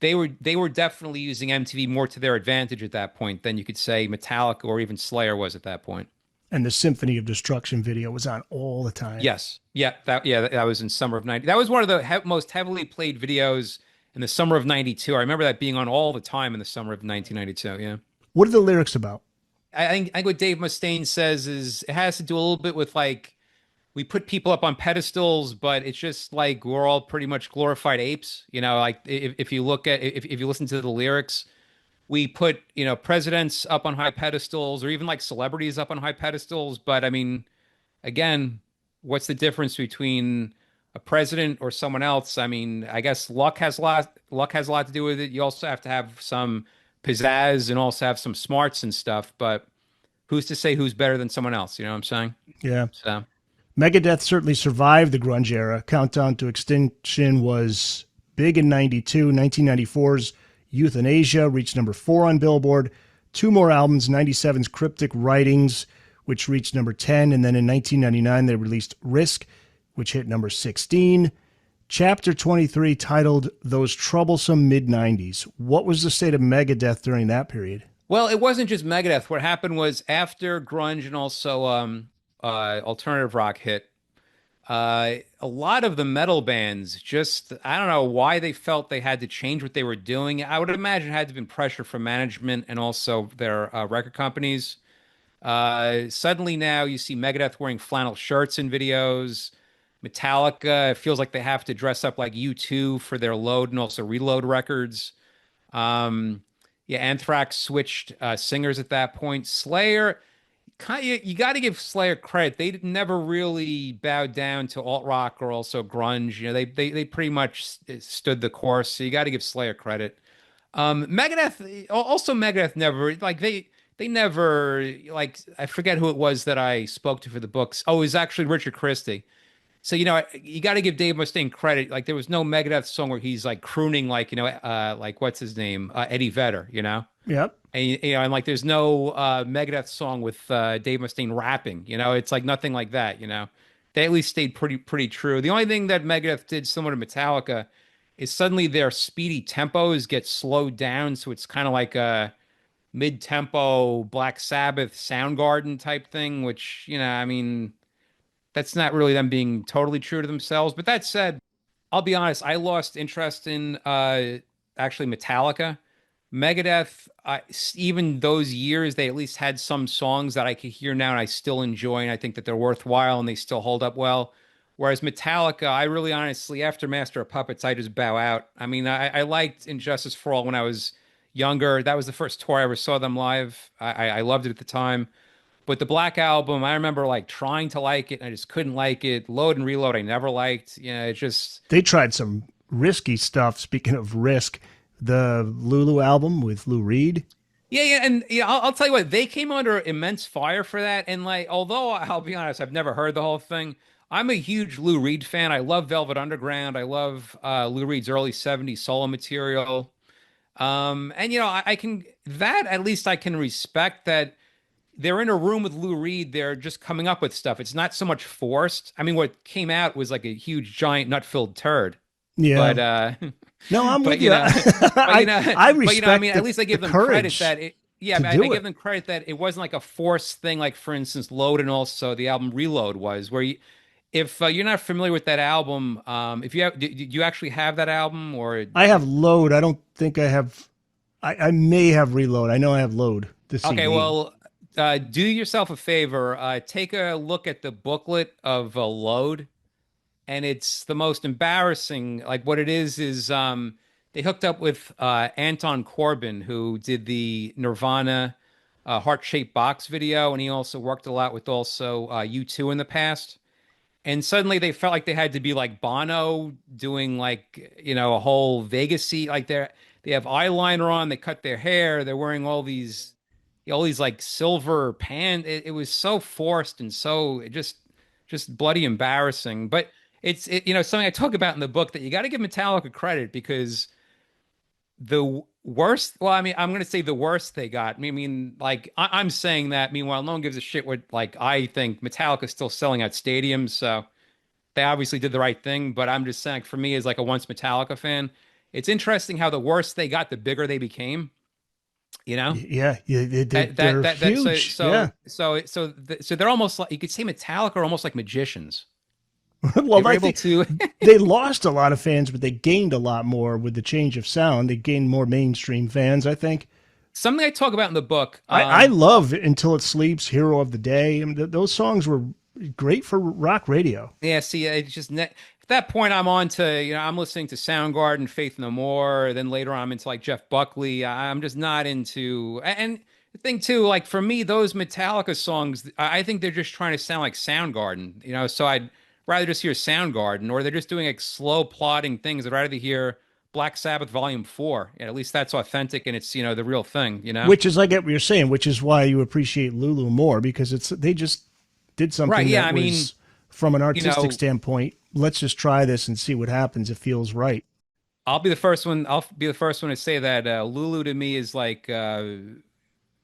they were definitely using MTV more to their advantage at that point than you could say Metallica or even Slayer was at that point. And the Symphony of Destruction video was on all the time. Yes. Yeah, that was in summer of 90. That was one of the most heavily played videos in the summer of 92. I remember that being on all the time in the summer of 1992. Yeah. What are the lyrics about? I think what Dave Mustaine says is it has to do a little bit with like we put people up on pedestals, but it's just like we're all pretty much glorified apes. Like if you look at if you listen to the lyrics, we put, presidents up on high pedestals or even like celebrities up on high pedestals. But I mean, again, what's the difference between a president or someone else? I mean, I guess luck has a lot to do with it. You also have to have some pizzazz and also have some smarts and stuff, but who's to say who's better than someone else? You know what I'm saying? Yeah. So, Megadeth certainly survived the grunge era. Countdown to Extinction was big in 92. 1994's Euthanasia reached number 4 on Billboard. Two more albums, 97's Cryptic Writings, which reached number 10. And then in 1999, they released Risk, which hit number 16. Chapter 23, titled Those Troublesome Mid-90s. What was the state of Megadeth during that period? well, it wasn't just Megadeth. What happened was after grunge and also alternative rock hit, a lot of the metal bands just, I don't know why they felt they had to change what they were doing. I would imagine it had to have been pressure from management and also their record companies. Suddenly now you see Megadeth wearing flannel shirts in videos. Metallica, it feels like they have to dress up like U2 for their Load and also Reload records. Um, yeah, Anthrax switched singers at that point. Slayer, you got to give Slayer credit. They never really bowed down to alt rock or also grunge. They pretty much stood the course. So you got to give Slayer credit. Megadeth never like they never like I forget who it was that I spoke to for the books. Oh, it was actually Richard Christie. So you got to give Dave Mustaine credit. Like there was no Megadeth song where he's like crooning like like what's his name Eddie Vedder. Yep. And like there's no Megadeth song with Dave Mustaine rapping. It's like nothing like that. They at least stayed pretty true. The only thing that Megadeth did similar to Metallica is suddenly their speedy tempos get slowed down, so it's kind of like a mid-tempo Black Sabbath Soundgarden type thing, which I mean that's not really them being totally true to themselves. But that said, I'll be honest, I lost interest in actually Metallica. Megadeth, even those years, they at least had some songs that I could hear now and I still enjoy, and I think that they're worthwhile and they still hold up well. Whereas Metallica, I really honestly, after Master of Puppets, I just bow out. I mean, I liked Injustice for All when I was younger. That was the first tour I ever saw them live. I loved it at the time. But the Black Album, I remember like trying to like it and I just couldn't like it. Load and Reload, I never liked. It's just. They tried some risky stuff. Speaking of risk, the Lulu album with Lou Reed. Yeah, and I'll tell you what, they came under immense fire for that. And like, although I'll be honest, I've never heard the whole thing. I'm a huge Lou Reed fan. I love Velvet Underground. I love Lou Reed's early '70s solo material. And I can that at least I can respect that they're in a room with Lou Reed. They're just coming up with stuff. It's not so much forced. I mean, what came out was like a huge, giant, nut-filled turd. Yeah. But no, I'm but with you. I respect. I mean, at least I give them credit that it. Yeah, I do give it. them credit that it wasn't like a forced thing. Like for instance, Load and also the album Reload was where if you're not familiar with that album, if you have, did you actually have that album or? I have Load. I don't think I have. I may have Reload. I know I have Load. The CD. Okay, well, do yourself a favor. Take a look at the booklet of Load, and it's the most embarrassing. Like what it is they hooked up with Anton Corbin, who did the Nirvana heart-shaped box video, and he also worked a lot with also U2 in the past. And suddenly they felt like they had to be like Bono doing like a whole Vegas-y like they have eyeliner on, they cut their hair, they're wearing all these like silver pan. It was so forced and so just bloody embarrassing. But it's something I talk about in the book that you got to give Metallica credit because the worst. Well, I mean, I'm going to say the worst they got. I mean, like I'm saying that. Meanwhile, no one gives a shit what like I think Metallica's still selling at stadiums, so they obviously did the right thing. But I'm just saying, for me, as like a once Metallica fan, it's interesting how the worse they got, the bigger they became. You know, Yeah, yeah, that they're so huge. Yeah. so they're almost like, you could say Metallica are almost like magicians. They Well, were I able think to. they lost a lot of fans, but they gained a lot more with the change of sound. They gained more mainstream fans, I think. Something I talk about in the book. I love Until It Sleeps, Hero of the Day. I mean, those songs were great for rock radio. Yeah, see, it's just at that point I'm on to, I'm listening to Soundgarden, Faith No More. Then later on I'm into like Jeff Buckley. I'm just not into, and the thing too, like for me, those Metallica songs, I think they're just trying to sound like Soundgarden, so I'd rather just hear Soundgarden, or they're just doing like slow plodding things. I'd rather hear Black Sabbath Volume 4. And at least that's authentic and it's, the real thing. Which is, I get what you're saying, which is why you appreciate Lulu more because they just did Right. something Yeah. that I mean, was, from an you artistic know, standpoint, let's just try this and see what happens. It feels right. I'll be the first one. I'll be the first one to say that Lulu to me is like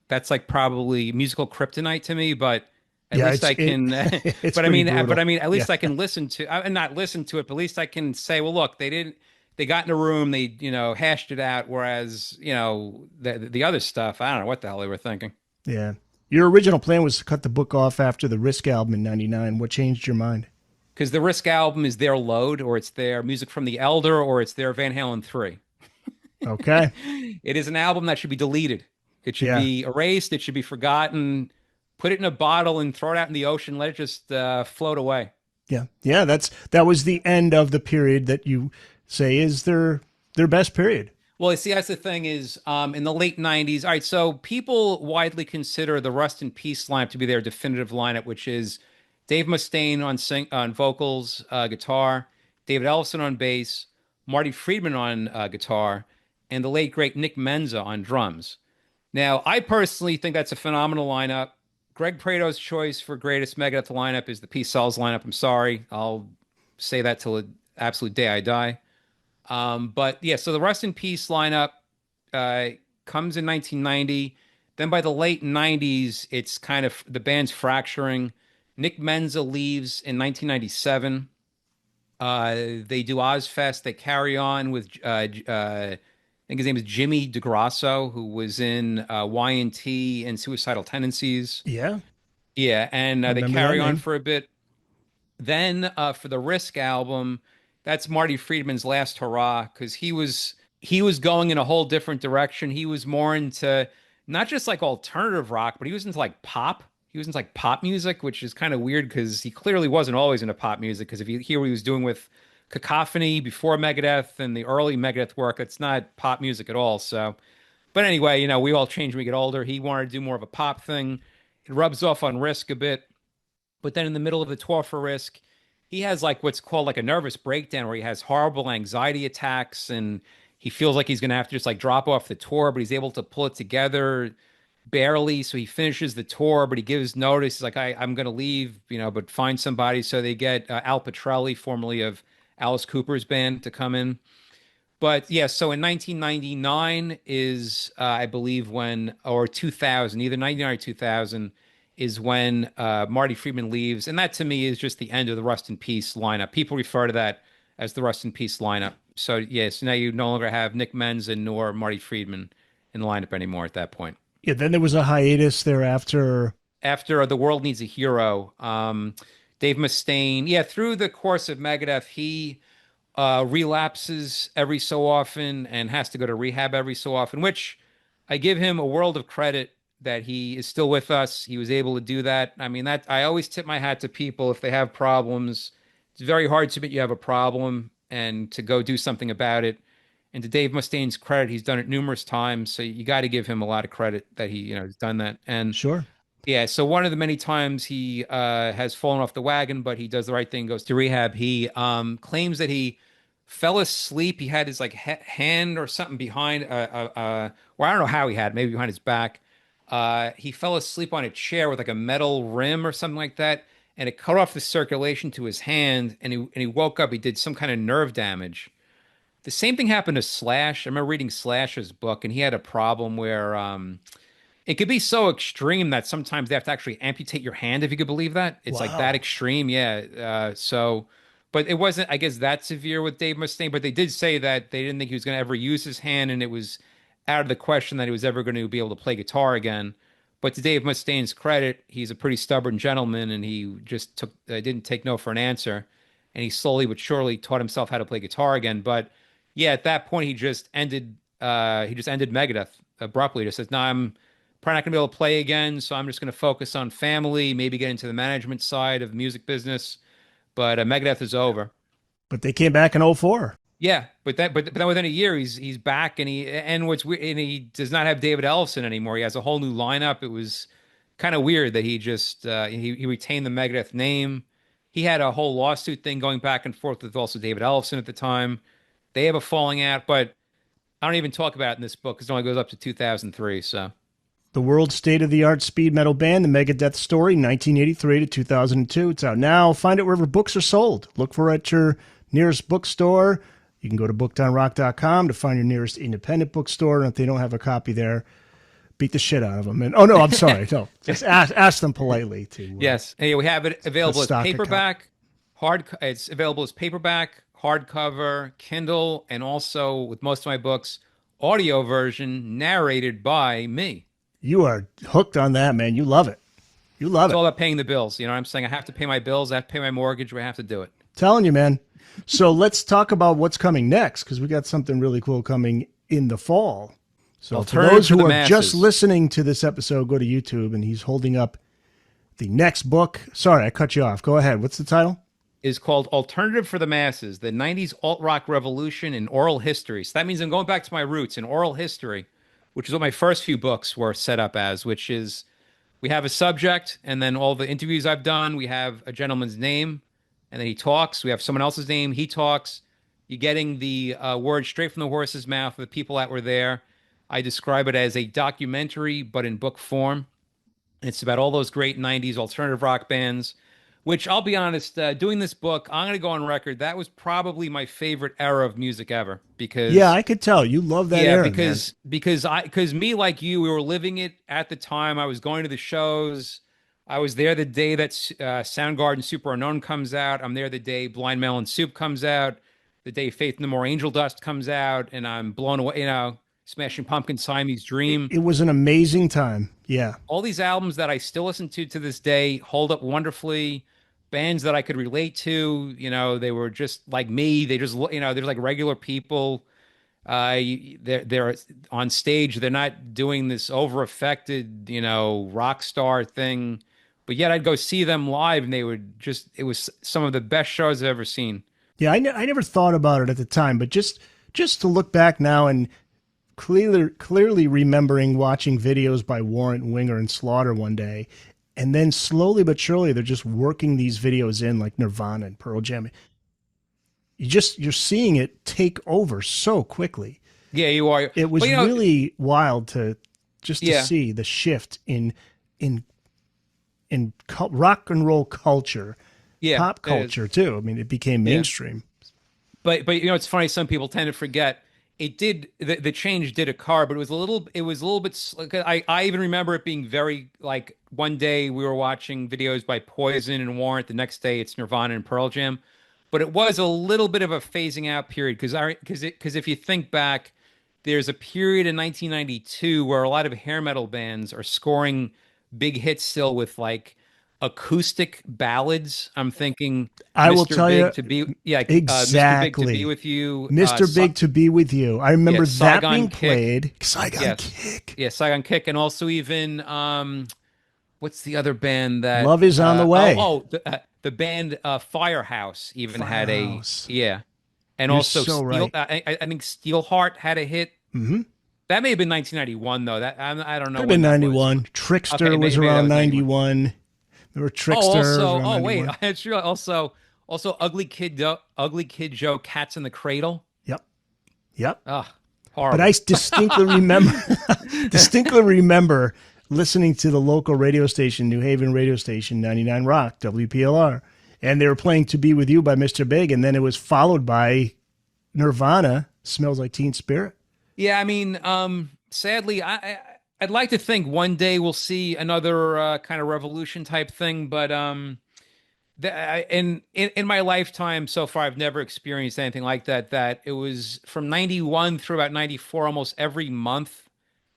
that's like probably musical kryptonite to me. But at Yeah, least I can. it's pretty but I brutal. mean, at Yeah. least I can listen to, and not listen to it, but at least I can say, well, look, they didn't. They got in a room, they hashed it out. Whereas the other stuff, I don't know what the hell they were thinking. Yeah. Your original plan was to cut the book off after the Risk album in '99. What changed your mind? Because the Risk album is their Load, or it's their Music from the Elder, or it's their Van Halen 3. Okay. It is an album that should be deleted. It should Yeah. be erased. It should be forgotten. Put it in a bottle and throw it out in the ocean. Let it just float away. Yeah. Yeah. That was the end of the period that you say is their best period. Well, you see, that's the thing is in the late 90s. All right, so people widely consider the Rust in Peace lineup to be their definitive lineup, which is Dave Mustaine on vocals, guitar, David Ellefson on bass, Marty Friedman on guitar, and the late, great Nick Menza on drums. Now, I personally think that's a phenomenal lineup. Greg Prato's choice for greatest Megadeth lineup is the Peace Cells lineup. I'm sorry. I'll say that till the absolute day I die. But yeah, so the Rust in Peace lineup uh, comes in 1990. Then by the late 90s, it's kind of the band's fracturing. Nick Menza leaves in 1997. They do Ozfest. They carry on with I think his name is Jimmy DeGrasso, who was in Y&T and Suicidal Tendencies. Yeah. Yeah, and I they remember that carry on name. for a bit. Then for the Risk album, that's Marty Friedman's last hurrah because he was going in a whole different direction. He was more into not just like alternative rock, but he was into like pop. He was into like pop music, which is kind of weird because he clearly wasn't always into pop music. Because if you hear what he was doing with Cacophony before Megadeth and the early Megadeth work, it's not pop music at all. So, but anyway, we all change when we get older. He wanted to do more of a pop thing. It rubs off on Risk a bit. But then in the middle of the tour for Risk, he has like what's called like a nervous breakdown where he has horrible anxiety attacks and he feels like he's going to have to just like drop off the tour, but he's able to pull it together barely. So he finishes the tour, but he gives notice. He's like, I'm going to leave, but find somebody. So they get Al Pitrelli, formerly of Alice Cooper's band, to come in. But yeah, so in 1999 is, I believe, or 2000, either 99 or 2000, is when Marty Friedman leaves. And that to me is just the end of the Rust in Peace lineup. People refer to that as the Rust in Peace lineup. So, yes, now you no longer have Nick Menza nor Marty Friedman in the lineup anymore at that point. Yeah. Then there was a hiatus thereafter. After The World Needs a Hero, Dave Mustaine, yeah, through the course of Megadeth, he relapses every so often and has to go to rehab every so often, which I give him a world of credit that he is still with us. He was able to do that. I mean, that I always tip my hat to people if they have problems. It's very hard to admit you have a problem and to go do something about it. And to Dave Mustaine's credit, he's done it numerous times. So you got to give him a lot of credit that he, has done that. And Sure. yeah, so one of the many times he has fallen off the wagon, but he does the right thing, goes to rehab. He claims that he fell asleep. He had his like hand or something behind, well, I don't know how he had it, maybe behind his back. He fell asleep on a chair with like a metal rim or something like that, and it cut off the circulation to his hand. And he woke up. He did some kind of nerve damage. The same thing happened to Slash. I remember reading Slash's book, and he had a problem where it could be so extreme that sometimes they have to actually amputate your hand, if you could believe that. It's like that Wow. extreme. Yeah. But it wasn't, I guess, that severe with Dave Mustaine. But they did say that they didn't think he was going to ever use his hand. And it was out of the question that he was ever going to be able to play guitar again. But to Dave Mustaine's credit, he's a pretty stubborn gentleman, and he just didn't take no for an answer, and he slowly but surely taught himself how to play guitar again. But yeah, at that point, he just ended Megadeth abruptly. He just says, "No, I'm probably not going to be able to play again, so I'm just going to focus on family, maybe get into the management side of the music business." But Megadeth is over. But they came back in '04. Yeah, but then within a year he's back, and what's weird, and he does not have David Ellefson anymore. He has a whole new lineup. It was kind of weird that he just he retained the Megadeth name. He had a whole lawsuit thing going back and forth with also David Ellefson at the time. They have a falling out, but I don't even talk about it in this book because it only goes up to 2003. So The world's state-of-the-art speed metal band, The Megadeth Story, 1983 to 2002. It's out now. Find it wherever books are sold. Look for it at your nearest bookstore. You can go to bookedonrock.com to find your nearest independent bookstore. And if they don't have a copy there, beat the shit out of them. And oh no, I'm sorry. No, just ask them politely to. yes, and yeah, we have it available as paperback, hard. It's available as paperback, hardcover, Kindle, and also with most of my books, audio version narrated by me. You are hooked on that, man. You love it. You love It's it. all about paying the bills. You know what I'm saying? I have to pay my bills. I have to pay my mortgage. We have to do it. Telling you, man. So let's talk about what's coming next because we got something really cool coming in the fall. So for those who are just listening to this episode, go to YouTube and he's holding up the next book. Sorry, I cut you off. Go ahead. What's the title? Is called Alternative for the Masses, the 90s alt-rock revolution in oral history. So that means I'm going back to my roots in oral history, which is what my first few books were set up as, which is we have a subject and then all the interviews I've done, we have a gentleman's name and then he talks. We have someone else's name, he talks. You're getting the words straight from the horse's mouth of the people that were there. I describe it as a documentary, but in book form. It's about all those great 90s alternative rock bands, which I'll be honest, doing this book, I'm going to go on record. That was probably my favorite era of music ever because Yeah, I could tell. You love that era, because me like you, we were living it at the time. I was going to the shows. I was there the day that Soundgarden Super Unknown comes out. I'm there the day Blind Melon Soup comes out, the day Faith No More Angel Dust comes out, and I'm blown away, Smashing Pumpkins, Siamese Dream. It was an amazing time. Yeah. All these albums that I still listen to this day hold up wonderfully. Bands that I could relate to, they were just like me. They just, they're like regular people. They're on stage. They're not doing this over affected, rock star thing. But yet I'd go see them live and it was some of the best shows I've ever seen. Yeah, I never thought about it at the time, but just to look back now and clearly remembering watching videos by Warrant, Winger, and Slaughter one day, and then slowly but surely they're just working these videos in like Nirvana and Pearl Jam. You're seeing it take over so quickly. Yeah, you are. It was really wild to see the shift in rock and roll culture, pop culture too. I mean, it became mainstream. But it's funny. Some people tend to forget it did. The change did occur, but it was a little bit. I even remember it being very like one day we were watching videos by Poison and Warrant. The next day it's Nirvana and Pearl Jam. But it was a little bit of a phasing out period because if you think back, there's a period in 1992 where a lot of hair metal bands are scoring big hits still with like acoustic ballads. I'm thinking I will tell you Mr. Big exactly. to Be With You. Mr. Big to Be With You. I remember that being played. Saigon Kick. Yeah, Saigon Kick, and also even what's the other band that Love Is on the Way? The band Firehouse even had a and You're also so right. I think Steelheart had a hit. Mm-hmm. That may have been 1991 though. That I don't know. Could have been 91. Trickster was around 91. There were Trickster. Wait, it's real. Also Ugly Kid Joe, Cats in the Cradle. Yep. Ah, horrible. But I distinctly remember listening to the local radio station, New Haven radio station, 99 Rock, WPLR, and they were playing To Be With You by Mr. Big, and then it was followed by Nirvana, Smells Like Teen Spirit. Yeah, I mean, sadly, I'd like to think one day we'll see another kind of revolution type thing, but In my lifetime so far, I've never experienced anything like that. That it was from 91 through about 94, almost every month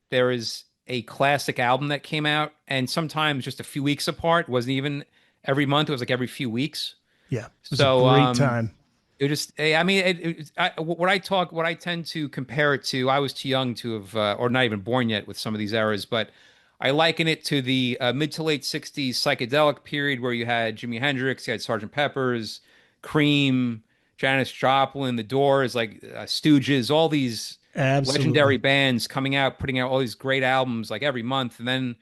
there is a classic album that came out, and sometimes just a few weeks apart. It wasn't even every month; it was like every few weeks. Yeah, it was a So great time. it just, I mean, what I tend to compare it to, I was too young to have, or not even born yet with some of these eras, but I liken it to the mid to late 60s psychedelic period where you had Jimi Hendrix, you had Sgt. Pepper's, Cream, Janis Joplin, The Doors, like Stooges, all these legendary Absolutely. bands coming out, putting out all these great albums like every month. And then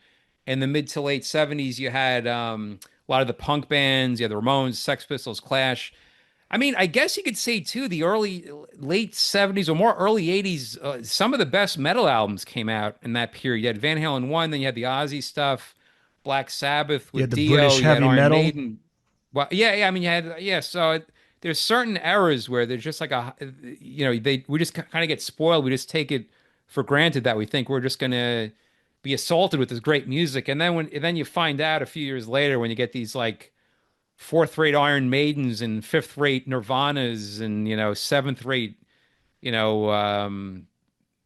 in the mid to late 70s, you had a lot of the punk bands, you had the Ramones, Sex Pistols, Clash. I mean, I guess you could say too, the late 70s or more early 80s, some of the best metal albums came out in that period. You had Van Halen 1, then you had the Ozzy stuff, Black Sabbath You had with the Dio, British you had heavy Iron metal. Maiden. Well, yeah, I mean, there's certain eras where there's just like we just kind of get spoiled. We just take it for granted that we think we're just gonna be assaulted with this great music, and then you find out a few years later when you get these like fourth rate Iron Maidens and fifth rate Nirvanas and seventh rate you know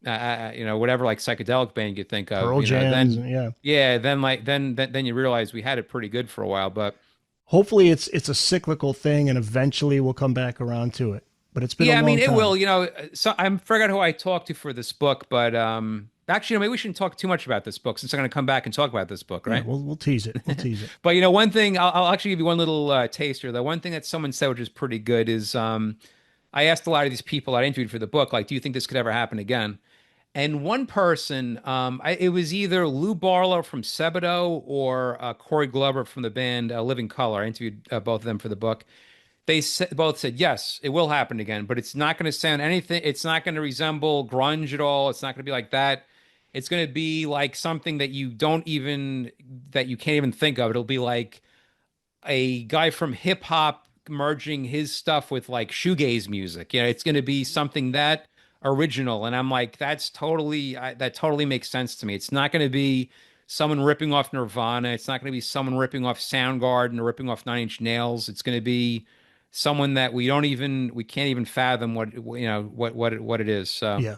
whatever like psychedelic band you think of, Pearl Jams, then yeah. yeah, then you realize we had it pretty good for a while. But Hopefully it's a cyclical thing and eventually we'll come back around to it. But it's been a yeah, I mean long it will. time. So I forgot who I talked to for this book, but actually, maybe we shouldn't talk too much about this book since I'm going to come back and talk about this book, Yeah, right? we'll tease it. We'll tease it. But one thing I'll actually give you one little taster. The one thing that someone said, which is pretty good, is I asked a lot of these people I interviewed for the book, like, do you think this could ever happen again? And one person, it was either Lou Barlow from Sebadoh or Corey Glover from the band Living Color. I interviewed both of them for the book. Both said yes, it will happen again, but it's not going to sound anything. It's not going to resemble grunge at all. It's not going to be like that. It's going to be like something that you can't even think of. It'll be like a guy from hip hop merging his stuff with like shoegaze music. It's going to be something that original. And I'm like, that totally makes sense to me. It's not going to be someone ripping off Nirvana. It's not going to be someone ripping off Soundgarden or ripping off Nine Inch Nails. It's going to be someone that we can't even fathom what it is. So Yeah.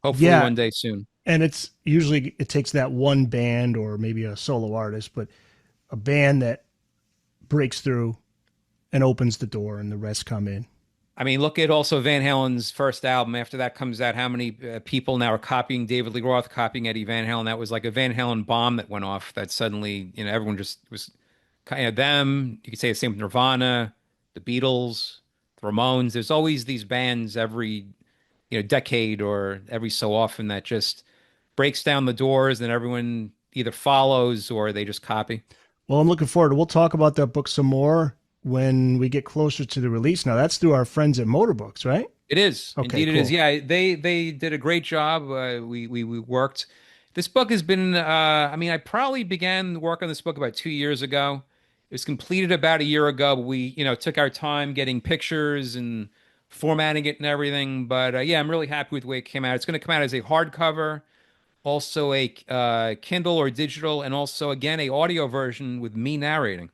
hopefully Yeah. one day soon. And it's usually it takes that one band or maybe a solo artist, but a band that breaks through and opens the door and the rest come in. I mean, look at also Van Halen's first album. After that comes out, how many people now are copying David Lee Roth, copying Eddie Van Halen? That was like a Van Halen bomb that went off. That suddenly, everyone just was kind of them. You could say the same with Nirvana, the Beatles, the Ramones. There's always these bands every decade or every so often that just breaks down the doors, and everyone either follows or they just copy. Well, I'm looking forward. We'll talk about that book some more when we get closer to the release. Now that's through our friends at Motorbooks, right? It is. Okay, Indeed it is. cool. Yeah, they did a great job. We worked. This book has been I mean, I probably began work on this book about 2 years ago. It was completed about a year ago. But we, took our time getting pictures and formatting it and everything. But yeah, I'm really happy with the way it came out. It's going to come out as a hardcover, also a Kindle or digital, and also again a audio version with me narrating.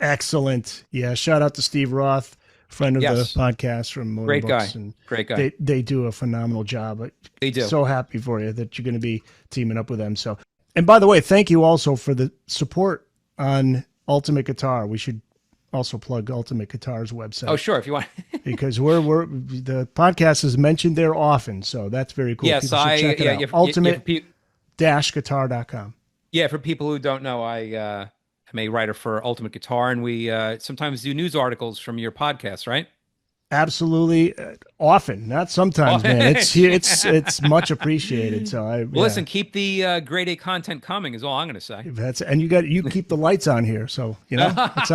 Excellent. Yeah, shout out to Steve Roth, friend of the Yes, podcast from great Motorbooks, guy. and Great guy. they do a phenomenal job. They do. So happy for you that you're going to be teaming up with them. So, and by the way, thank you also for the support on Ultimate Guitar. We should also plug Ultimate Guitar's Oh, website sure. If you want. because we're the podcast is mentioned there often. So that's very cool. Yes, People should check it yeah, out. Ultimate for guitar.com. yeah, for people who don't know, I'm a writer for Ultimate Guitar, and we sometimes do news articles from your podcast, right? Absolutely, often, not sometimes, man. It's much appreciated. So Well, yeah, listen, keep the grade A content coming is all I'm going to say. that's and you keep the lights on here, so it's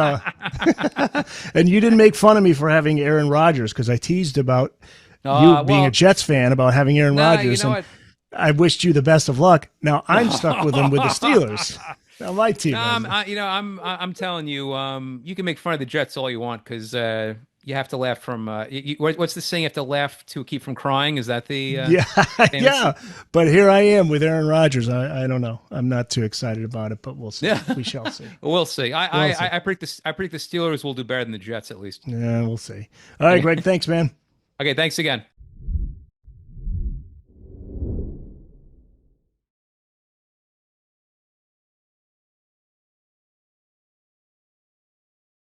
and you didn't make fun of me for having Aaron Rodgers because I teased about you being a Well, Jets fan about having Aaron nah, you Rodgers, know and what? I wished you the best of luck. Now I'm stuck with him with the Steelers. Now my team No, has it. I'm telling you, you can make fun of the Jets all you want because you have to laugh from what's the saying? You have to laugh to keep from crying. Is that the Yeah, famous? yeah. But here I am with Aaron Rodgers. I don't know. I'm not too excited about it, but we'll see. Yeah, We shall see. we'll see. We'll see. I predict this. I predict the Steelers will do better than the Jets at least. Yeah, we'll see. All right, Okay. Greg. Thanks, man. Okay. Thanks again.